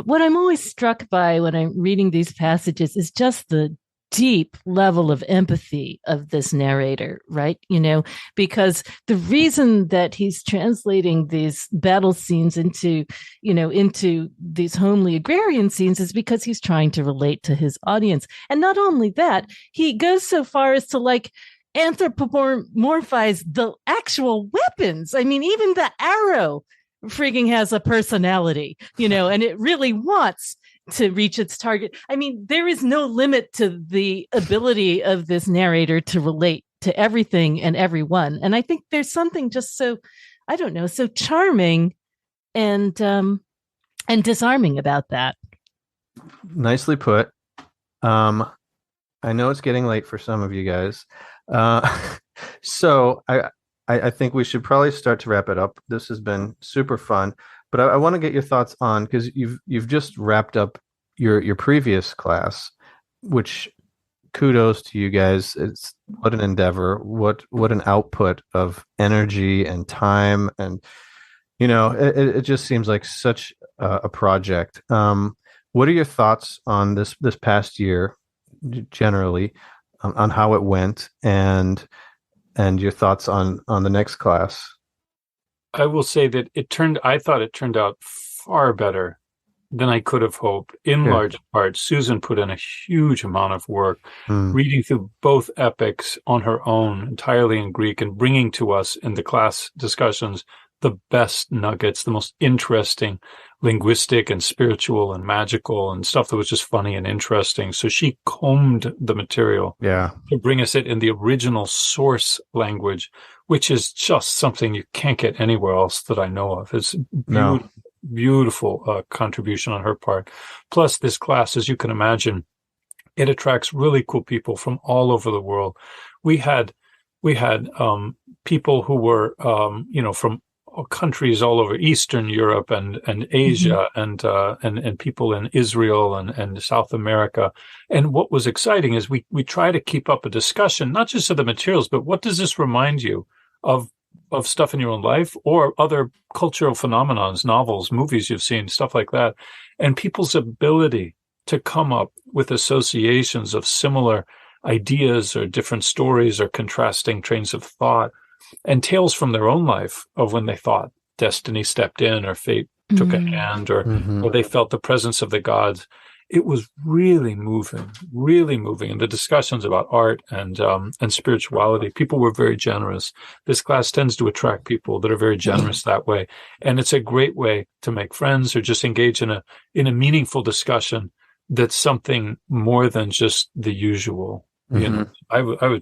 What I'm always struck by when I'm reading these passages is just the deep level of empathy of this narrator, right? Because the reason that he's translating these battle scenes into these homely agrarian scenes is because he's trying to relate to his audience. And not only that, he goes so far as to anthropomorphize the actual weapons. I mean, even the arrow freaking has a personality, and it really wants to reach its target. I mean, there is no limit to the ability of this narrator to relate to everything and everyone. And I think there's something just so charming and disarming about that. Nicely put. I know it's getting late for some of you guys. So I think we should probably start to wrap it up. This has been super fun, but I want to get your thoughts on, because you've just wrapped up your previous class, which kudos to you guys. It's what an endeavor, what an output of energy and time, and it just seems like such a project. What are your thoughts on this past year, generally, on how it went, and your thoughts on the next class? I will say that I thought it turned out far better than I could have hoped. In large part, Susan put in a huge amount of work, reading through both epics on her own, entirely in Greek, and bringing to us in the class discussions the best nuggets, the most interesting linguistic and spiritual and magical and stuff that was just funny and interesting. So she combed the material to bring us it in the original source language, which is just something you can't get anywhere else that I know of. It's beautiful contribution on her part. Plus, this class, as you can imagine, It attracts really cool people from all over the world. We had people who were, from countries all over Eastern Europe and Asia and people in Israel and South America. And what was exciting is we try to keep up a discussion, not just of the materials, but what does this remind you of stuff in your own life or other cultural phenomenons, novels, movies you've seen, stuff like that. And people's ability to come up with associations of similar ideas or different stories or contrasting trains of thought and tales from their own life of when they thought destiny stepped in or fate took a hand or they felt the presence of the gods. It was really moving. And the discussions about art and spirituality, people were very generous. This class tends to attract people that are very generous that way. And it's a great way to make friends or just engage in a meaningful discussion that's something more than just the usual. You know, I was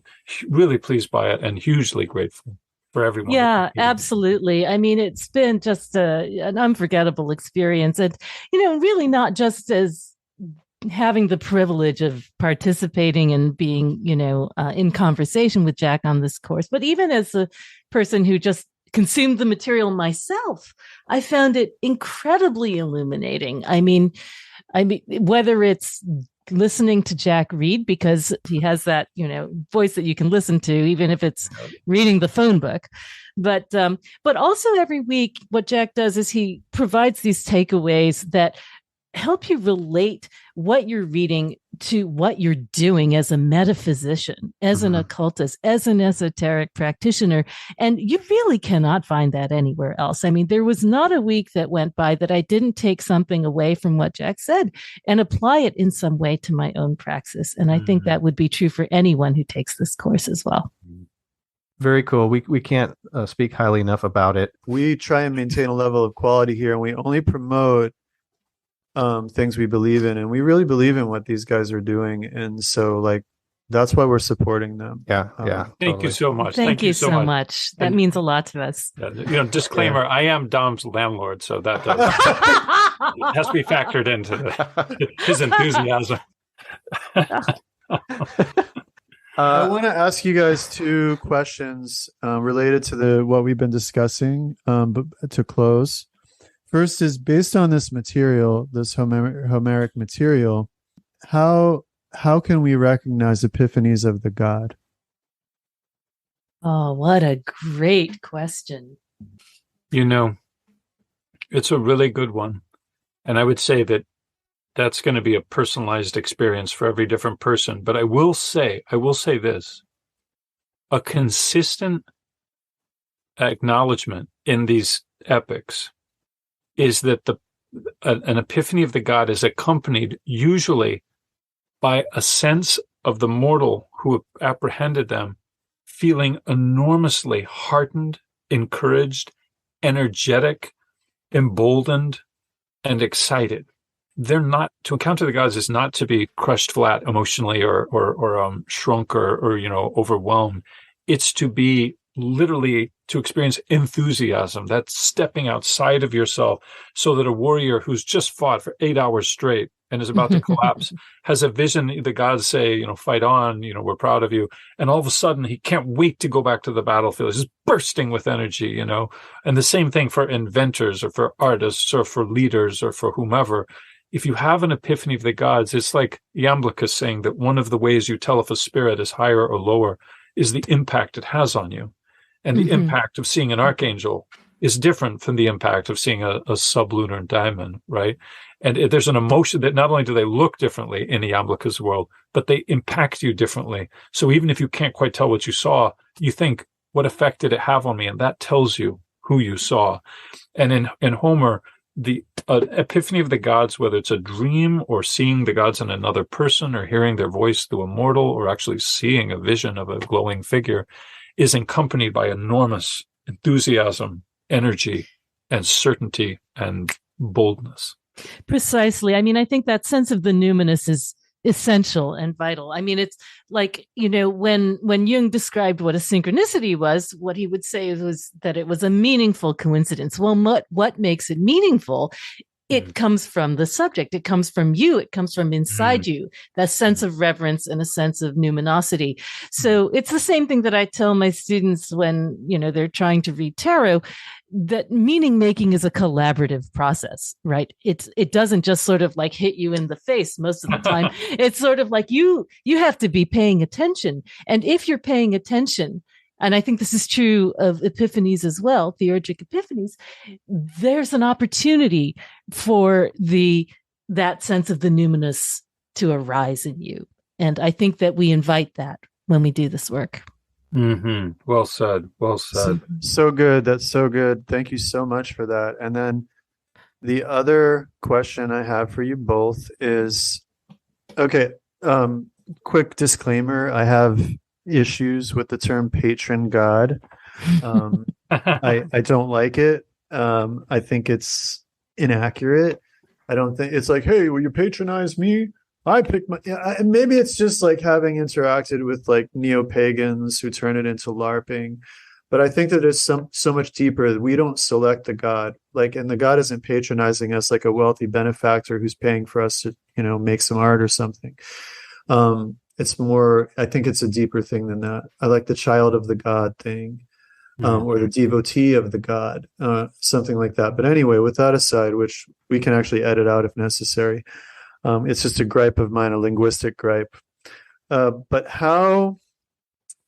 really pleased by it and hugely grateful for everyone. Yeah, absolutely. I mean, it's been just an unforgettable experience. And, really not just as having the privilege of participating and being, in conversation with Jack on this course, but even as a person who just consumed the material myself, I found it incredibly illuminating. I mean, whether it's listening to Jack read because he has that, voice that you can listen to, even if it's reading the phone book. But also every week, what Jack does is he provides these takeaways that help you relate what you're reading to what you're doing as a metaphysician, as an occultist, as an esoteric practitioner. And you really cannot find that anywhere else. I mean, there was not a week that went by that I didn't take something away from what Jack said and apply it in some way to my own praxis. And I think that would be true for anyone who takes this course as well. Very cool. We can't speak highly enough about it. We try and maintain a level of quality here, and we only promote things we believe in, and we really believe in what these guys are doing, and so that's why we're supporting them. Thank you so much. Thank you so much. That means a lot to us. Disclaimer, I am Dom's landlord, so that has to be factored into his enthusiasm. I want to ask you guys two questions related to what we've been discussing, but to close. First is, based on this material, this Homeric material, how can we recognize epiphanies of the God? Oh, what a great question. It's a really good one. And I would say that's going to be a personalized experience for every different person. But I will say this, a consistent acknowledgement in these epics is that an epiphany of the God is accompanied usually by a sense of the mortal who apprehended them feeling enormously heartened, encouraged, energetic, emboldened, and excited. They're not, to encounter the gods is not to be crushed flat emotionally or shrunk or overwhelmed. It's to be literally to experience enthusiasm, that's stepping outside of yourself, so that a warrior who's just fought for 8 hours straight and is about to collapse has a vision. The gods say, fight on, we're proud of you. And all of a sudden he can't wait to go back to the battlefield. He's bursting with energy, and the same thing for inventors or for artists or for leaders or for whomever. If you have an epiphany of the gods, it's like Iamblichus saying that one of the ways you tell if a spirit is higher or lower is the impact it has on you. And the impact of seeing an archangel is different from the impact of seeing a sublunar diamond, right? And there's an emotion that not only do they look differently in Iamblichus' world, but they impact you differently. So even if you can't quite tell what you saw, you think, what effect did it have on me? And that tells you who you saw. And in Homer, the epiphany of the gods, whether it's a dream or seeing the gods in another person or hearing their voice through a mortal or actually seeing a vision of a glowing figure, is accompanied by enormous enthusiasm, energy, and certainty and boldness. Precisely. I mean, I think that sense of the numinous is essential and vital. I mean, it's like, when Jung described what a synchronicity was, what he would say was that it was a meaningful coincidence. Well, what makes it meaningful it comes from the subject. It comes from you. It comes from inside you, that sense of reverence and a sense of numinosity. So it's the same thing that I tell my students when, they're trying to read tarot, that meaning making is a collaborative process, right? It doesn't just sort of like hit you in the face most of the time. It's sort of like you have to be paying attention. And if you're paying attention, and I think this is true of epiphanies as well, theurgic epiphanies, there's an opportunity for that sense of the numinous to arise in you. And I think that we invite that when we do this work. Mm-hmm. Well said. Well said. So good. That's so good. Thank you so much for that. And then the other question I have for you both is, okay, quick disclaimer. I have issues with the term patron god. I don't like it. I think it's inaccurate. I don't think it's like, hey, will you patronize me? I pick my, and maybe it's just like having interacted with like neo-pagans who turn it into LARPing. But I think that it's so much deeper. We don't select the god, and the god isn't patronizing us like a wealthy benefactor who's paying for us to, make some art or something. It's more, I think it's a deeper thing than that. I like the child of the god thing, or the devotee of the god, something like that. But anyway, with that aside, which we can actually edit out if necessary, it's just a gripe of mine, a linguistic gripe. But how,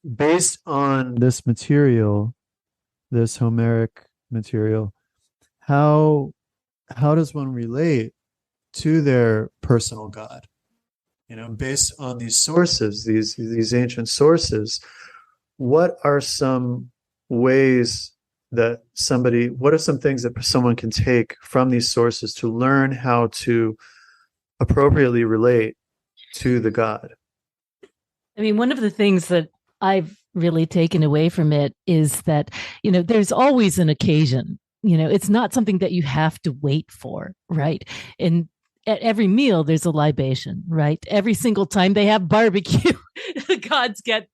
based on this material, this Homeric material, how does one relate to their personal god? Based on these sources, these ancient sources, what are some ways that what are some things that someone can take from these sources to learn how to appropriately relate to the god? I mean, one of the things that I've really taken away from it is that, there's always an occasion. It's not something that you have to wait for, right? And at every meal, there's a libation, right? Every single time they have barbecue, the gods get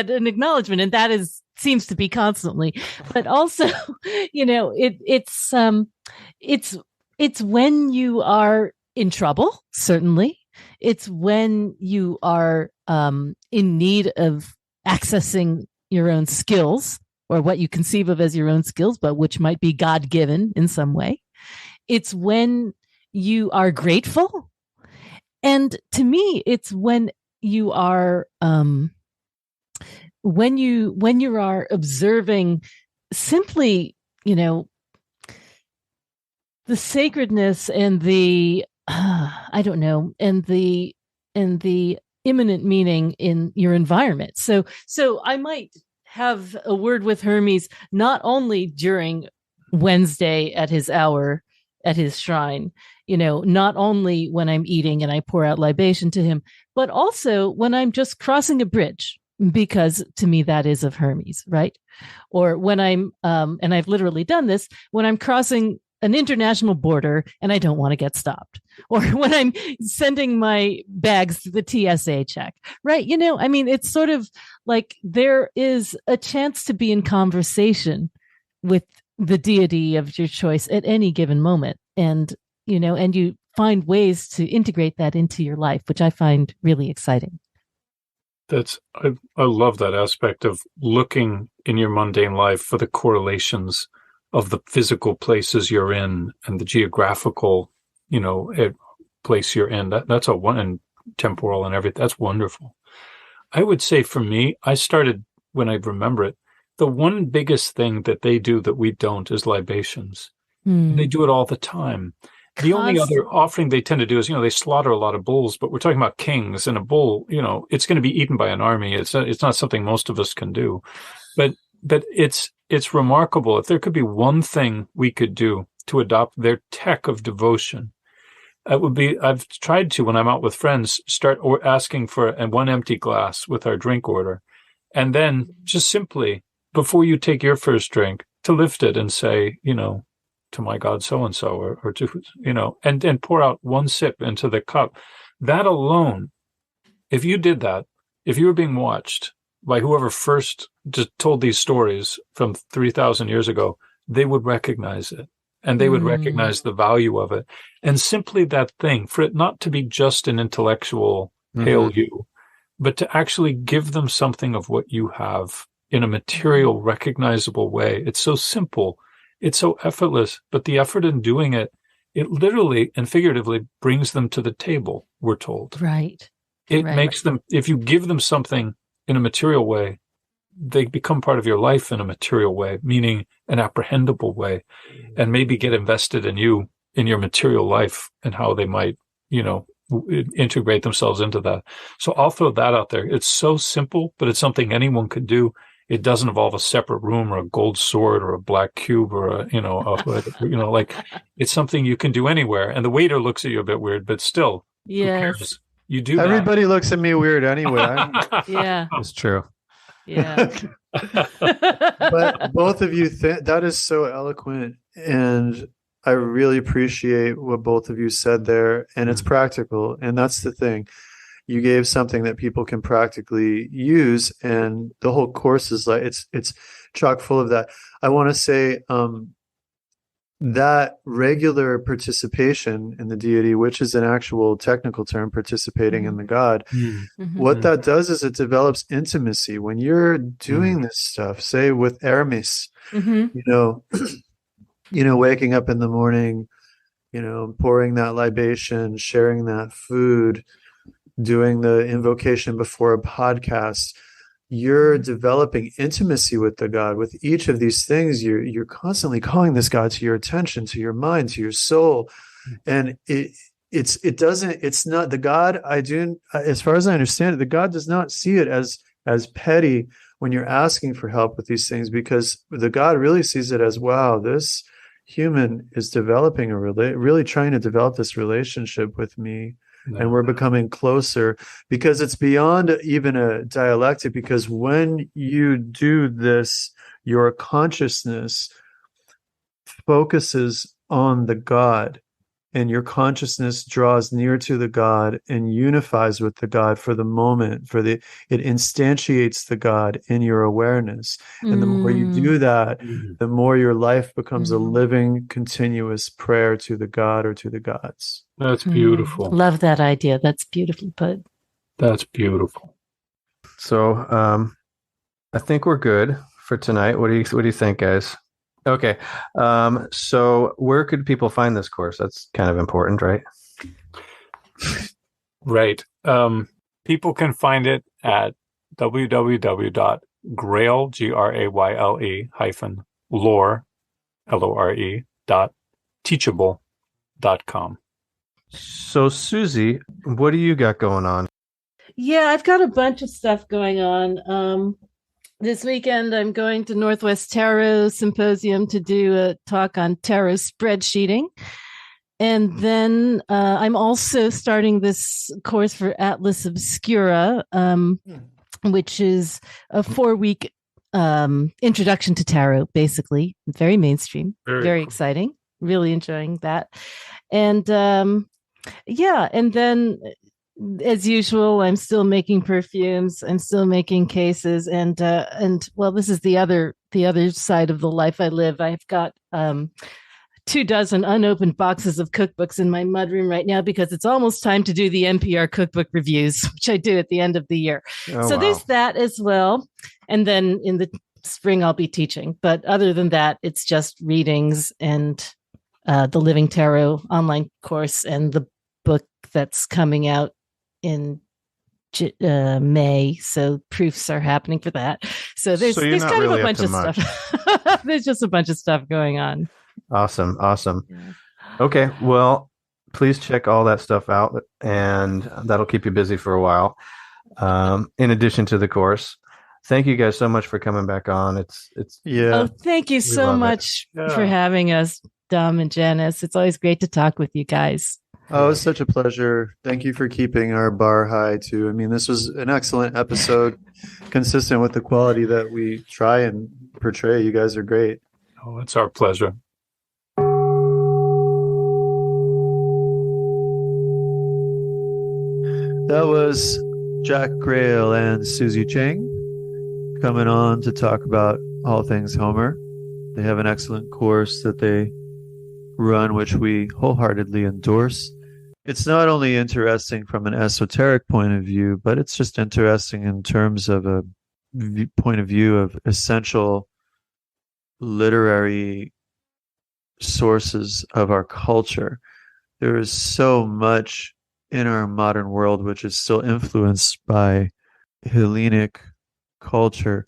an acknowledgement, and that seems to be constantly. But also, it's when you are in trouble, certainly. It's when you are in need of accessing your own skills, or what you conceive of as your own skills, but which might be God-given in some way. It's when you are grateful. And to me, it's when you are when you are observing simply, the sacredness and the and the immanent meaning in your environment. So I might have a word with Hermes not only during Wednesday at his hour at his shrine, not only when I'm eating and I pour out libation to him, but also when I'm just crossing a bridge, because to me that is of Hermes, right? Or when I'm, and I've literally done this, when I'm crossing an international border and I don't want to get stopped, or when I'm sending my bags through the TSA check, right? It's sort of like there is a chance to be in conversation with the deity of your choice at any given moment. And you find ways to integrate that into your life, which I find really exciting. I love that aspect of looking in your mundane life for the correlations of the physical places you're in and the geographical, place you're in. That's and temporal and everything. That's wonderful. I would say for me, I started, when I remember it, the one biggest thing that they do that we don't is libations. They do it all the time. The only other offering they tend to do is, they slaughter a lot of bulls, but we're talking about kings, and a bull, it's going to be eaten by an army. It's not something most of us can do, but it's remarkable. If there could be one thing we could do to adopt their tech of devotion, it would be, I've tried to, when I'm out with friends, start asking for one empty glass with our drink order, and then just simply, before you take your first drink, to lift it and say, to my God so-and-so, or to, and pour out one sip into the cup. That alone, if you did that, if you were being watched by whoever first just told these stories from 3,000 years ago, they would recognize it. and they would recognize the value of it. And simply that thing, for it not to be just an intellectual hail you, but to actually give them something of what you have in a material, recognizable way. It's so simple. It's so effortless, but the effort in doing it, it literally and figuratively brings them to the table, we're told. Right. It makes them, if you give them something in a material way, they become part of your life in a material way, meaning an apprehendable way, and maybe get invested in you, in your material life, and how they might, integrate themselves into that. So I'll throw that out there. It's so simple, but it's something anyone could do. It doesn't involve a separate room or a gold sword or a black cube or a hood, like it's something you can do anywhere. And the waiter looks at you a bit weird, but still, who cares? You do Everybody looks at me weird anyway. Yeah. It's true. Yeah. But both of you, that is so eloquent. And I really appreciate what both of you said there. And it's practical. And that's the thing. You gave something that people can practically use. And the whole course is like, it's chock full of that. I want to say, that regular participation in the deity, which is an actual technical term, participating in the God, what that does is it develops intimacy. When you're doing this stuff, say with Hermes, waking up in the morning, pouring that libation, sharing that food, doing the invocation before a podcast, you're developing intimacy with the God. With each of these things, you're constantly calling this God to your attention, to your mind, to your soul. And it's not the God, as far as I understand it, the God does not see it as petty when you're asking for help with these things, because the God really sees it as, wow, this human is developing really trying to develop this relationship with me. And we're becoming closer, because it's beyond even a dialectic, because when you do this, your consciousness focuses on the God, and your consciousness draws near to the God and unifies with the God for the moment, it instantiates the God in your awareness. And the more you do that, the more your life becomes a living, continuous prayer to the God or to the gods. That's beautiful. Love that idea. That's beautifully put. That's beautiful. So I think we're good for tonight. What do you think, guys? Okay. So where could people find this course? That's kind of important, right? Right. People can find it at www.grayle, Grayle -lore, LORE.teachable.com. So Susie, what do you got going on? Yeah, I've got a bunch of stuff going on. This weekend, I'm going to Northwest Tarot Symposium to do a talk on tarot spreadsheeting. And then I'm also starting this course for Atlas Obscura, which is a 4-week introduction to tarot, basically. Very mainstream, very cool. Exciting. Really enjoying that. And and then as usual, I'm still making perfumes. I'm still making cases, and well, this is the other side of the life I live. I've got 24 unopened boxes of cookbooks in my mudroom right now, because it's almost time to do the NPR cookbook reviews, which I do at the end of the year. There's that as well. And then in the spring, I'll be teaching. But other than that, it's just readings and the Living Tarot online course and the book that's coming out in May, so proofs are happening for that. So there's kind of a bunch of stuff. There's just a bunch of stuff going on. Awesome. Yeah. Okay, well, please check all that stuff out, and that'll keep you busy for a while. In addition to the course, thank you guys so much for coming back on. It's thank you so much for having us, Dom and Janice. It's always great to talk with you guys. Oh, it's such a pleasure. Thank you for keeping our bar high, too. I mean, this was an excellent episode, consistent with the quality that we try and portray. You guys are great. Oh, it's our pleasure. That was Jack Grayle and Susie Chang coming on to talk about all things Homer. They have an excellent course that they run, which we wholeheartedly endorse. It's not only interesting from an esoteric point of view, but it's just interesting in terms of a point of view of essential literary sources of our culture. There is so much in our modern world which is still influenced by Hellenic culture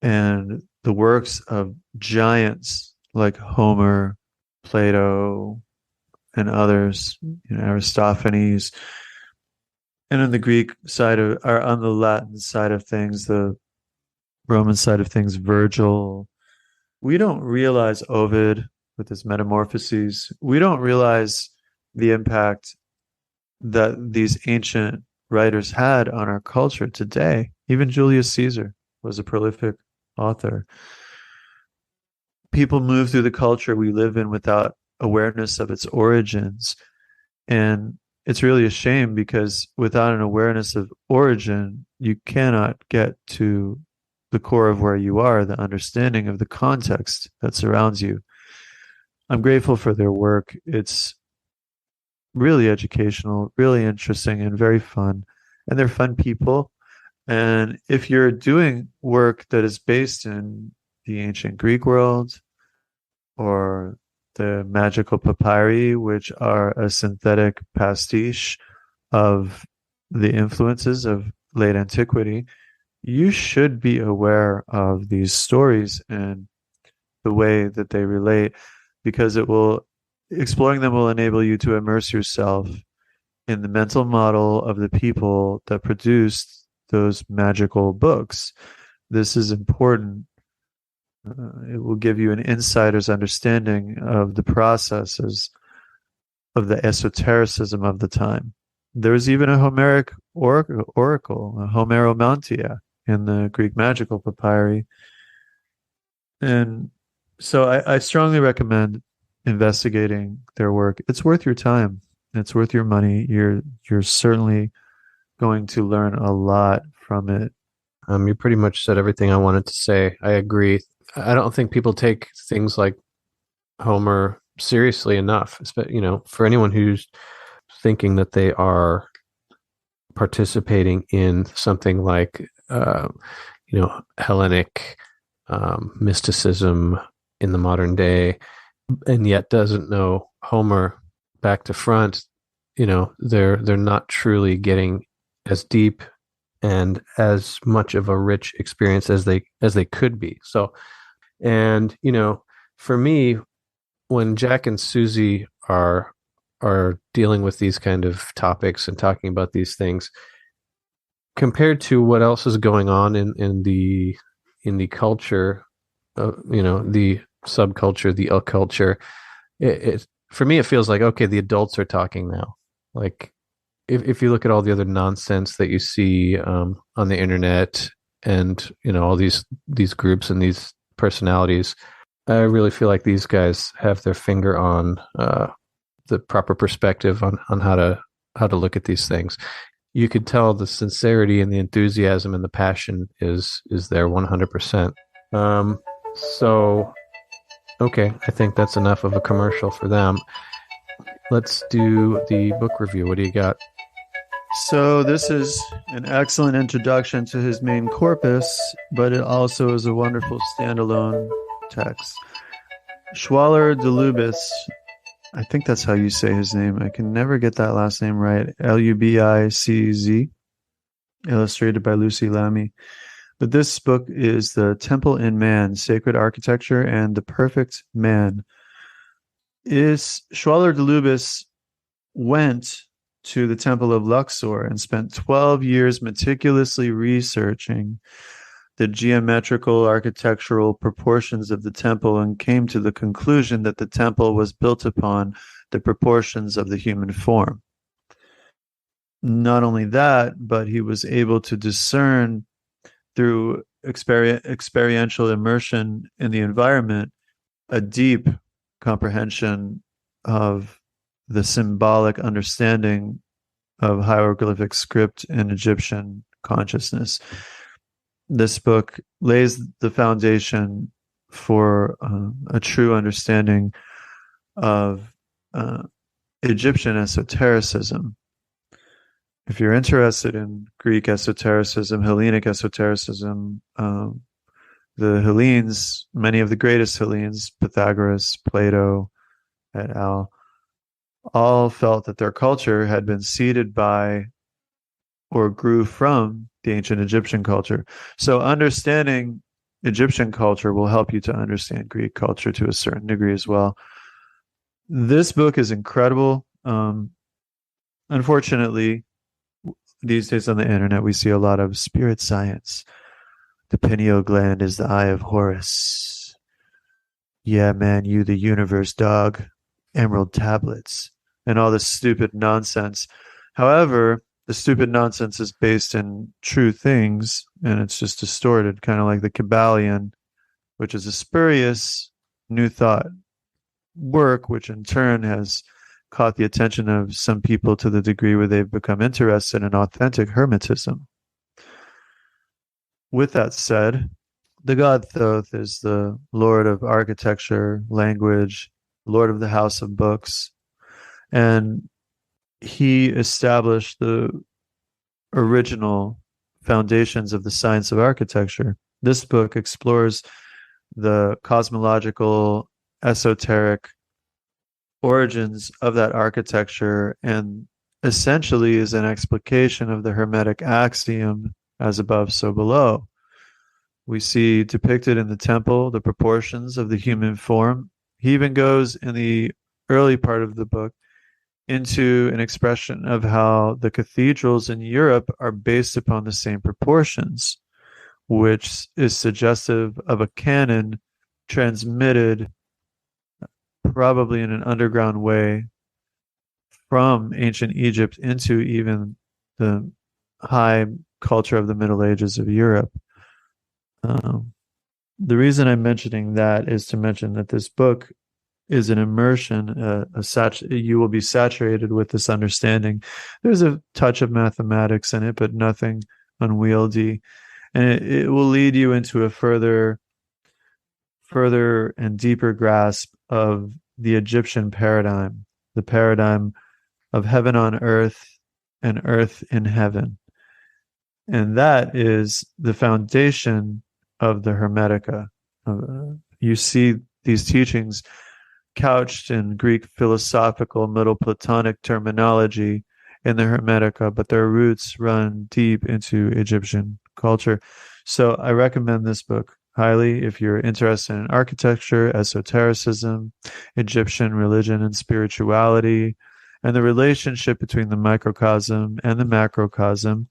and the works of giants like Homer, Plato, and others, Aristophanes. And on the Greek side of, or on the Latin side of things, the Roman side of things, Virgil. We don't realize Ovid with his Metamorphoses. We don't realize the impact that these ancient writers had on our culture today. Even Julius Caesar was a prolific author. People move through the culture we live in without awareness of its origins. And it's really a shame because without an awareness of origin, you cannot get to the core of where you are, the understanding of the context that surrounds you. I'm grateful for their work. It's really educational, really interesting, and very fun. And they're fun people. And if you're doing work that is based in the ancient Greek world or the magical papyri, which are a synthetic pastiche of the influences of late antiquity, you should be aware of these stories and the way that they relate, because exploring them will enable you to immerse yourself in the mental model of the people that produced those magical books. This is important. It will give you an insider's understanding of the processes of the esotericism of the time. There was even a Homeric oracle, a Homeromantia, in the Greek magical papyri. And so I strongly recommend investigating their work. It's worth your time. It's worth your money. You're certainly going to learn a lot from it. You pretty much said everything I wanted to say. I agree. I don't think people take things like Homer seriously enough. For anyone who's thinking that they are participating in something like, Hellenic mysticism in the modern day, and yet doesn't know Homer back to front, they're not truly getting as deep and as much of a rich experience as they could be. So, and for me, when Jack and Susie are dealing with these kind of topics and talking about these things, compared to what else is going on in the culture, the subculture, the occulture, it for me it feels like, okay, the adults are talking now. Like if you look at all the other nonsense that you see on the internet and all these groups and these personalities, I really feel like these guys have their finger on the proper perspective on how to look at these things. You could tell the sincerity and the enthusiasm and the passion is there 100%. So, okay, I think that's enough of a commercial for them. Let's do the book review. What do you got? So this is an excellent introduction to his main corpus, but it also is a wonderful standalone text. Schwaller de Lubis, I think that's how you say his name. I can never get that last name right. Lubicz, illustrated by Lucy Lamy. But this book is The Temple in Man, Sacred Architecture and the Perfect Man. Schwaller de Lubis went to the Temple of Luxor and spent 12 years meticulously researching the geometrical architectural proportions of the temple and came to the conclusion that the temple was built upon the proportions of the human form. Not only that, but he was able to discern through experiential immersion in the environment a deep comprehension of the symbolic understanding of hieroglyphic script in Egyptian consciousness. This book lays the foundation for a true understanding of Egyptian esotericism. If you're interested in Greek esotericism, Hellenic esotericism, the Hellenes, many of the greatest Hellenes, Pythagoras, Plato, et al., all felt that their culture had been seeded by or grew from the ancient Egyptian culture. So understanding Egyptian culture will help you to understand Greek culture to a certain degree as well. This book is incredible. Unfortunately, these days on the internet, we see a lot of spirit science. The pineal gland is the eye of Horus. Yeah, man, you the universe, dog. Emerald tablets. And all this stupid nonsense. However, the stupid nonsense is based in true things, and it's just distorted, kind of like the Kabbalion, which is a spurious New Thought work, which in turn has caught the attention of some people to the degree where they've become interested in authentic Hermetism. With that said, the god Thoth is the lord of architecture, language, lord of the house of books, and he established the original foundations of the science of architecture. This book explores the cosmological, esoteric origins of that architecture and essentially is an explication of the Hermetic axiom, as above, so below. We see depicted in the temple the proportions of the human form. He even goes in the early part of the book into an expression of how the cathedrals in Europe are based upon the same proportions, which is suggestive of a canon transmitted probably in an underground way from ancient Egypt into even the high culture of the Middle Ages of Europe. The reason I'm mentioning that is to mention that this book is an immersion. You will be saturated with this understanding. There's a touch of mathematics in it, but nothing unwieldy. And it will lead you into a further and deeper grasp of the Egyptian paradigm, the paradigm of heaven on earth and earth in heaven. And that is the foundation of the Hermetica. You see these teachings couched in Greek philosophical Middle Platonic terminology in the Hermetica, but their roots run deep into Egyptian culture. So I recommend this book highly if you're interested in architecture, esotericism, Egyptian religion and spirituality, and the relationship between the microcosm and the macrocosm.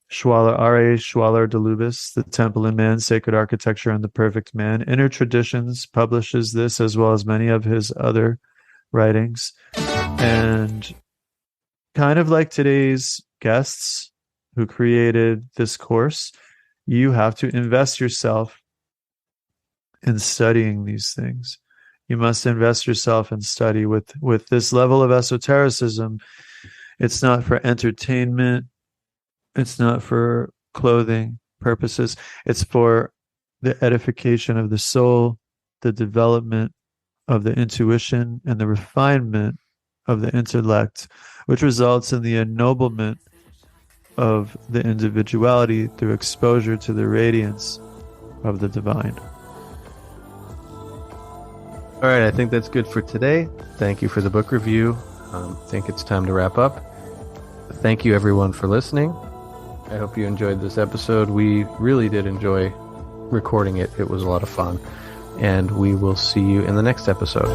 Schwaller de Lubis, The Temple in Man, Sacred Architecture and the Perfect Man. Inner Traditions publishes this as well as many of his other writings. And kind of like today's guests who created this course, you have to invest yourself in studying these things. You must invest yourself in study with this level of esotericism. It's not for entertainment. It's not for clothing purposes. It's for the edification of the soul, the development of the intuition, and the refinement of the intellect, which results in the ennoblement of the individuality through exposure to the radiance of the divine. All right, I think that's good for today. Thank you for the book review. I think it's time to wrap up. Thank you, everyone, for listening. I hope you enjoyed this episode. We really did enjoy recording it. It was a lot of fun. And we will see you in the next episode.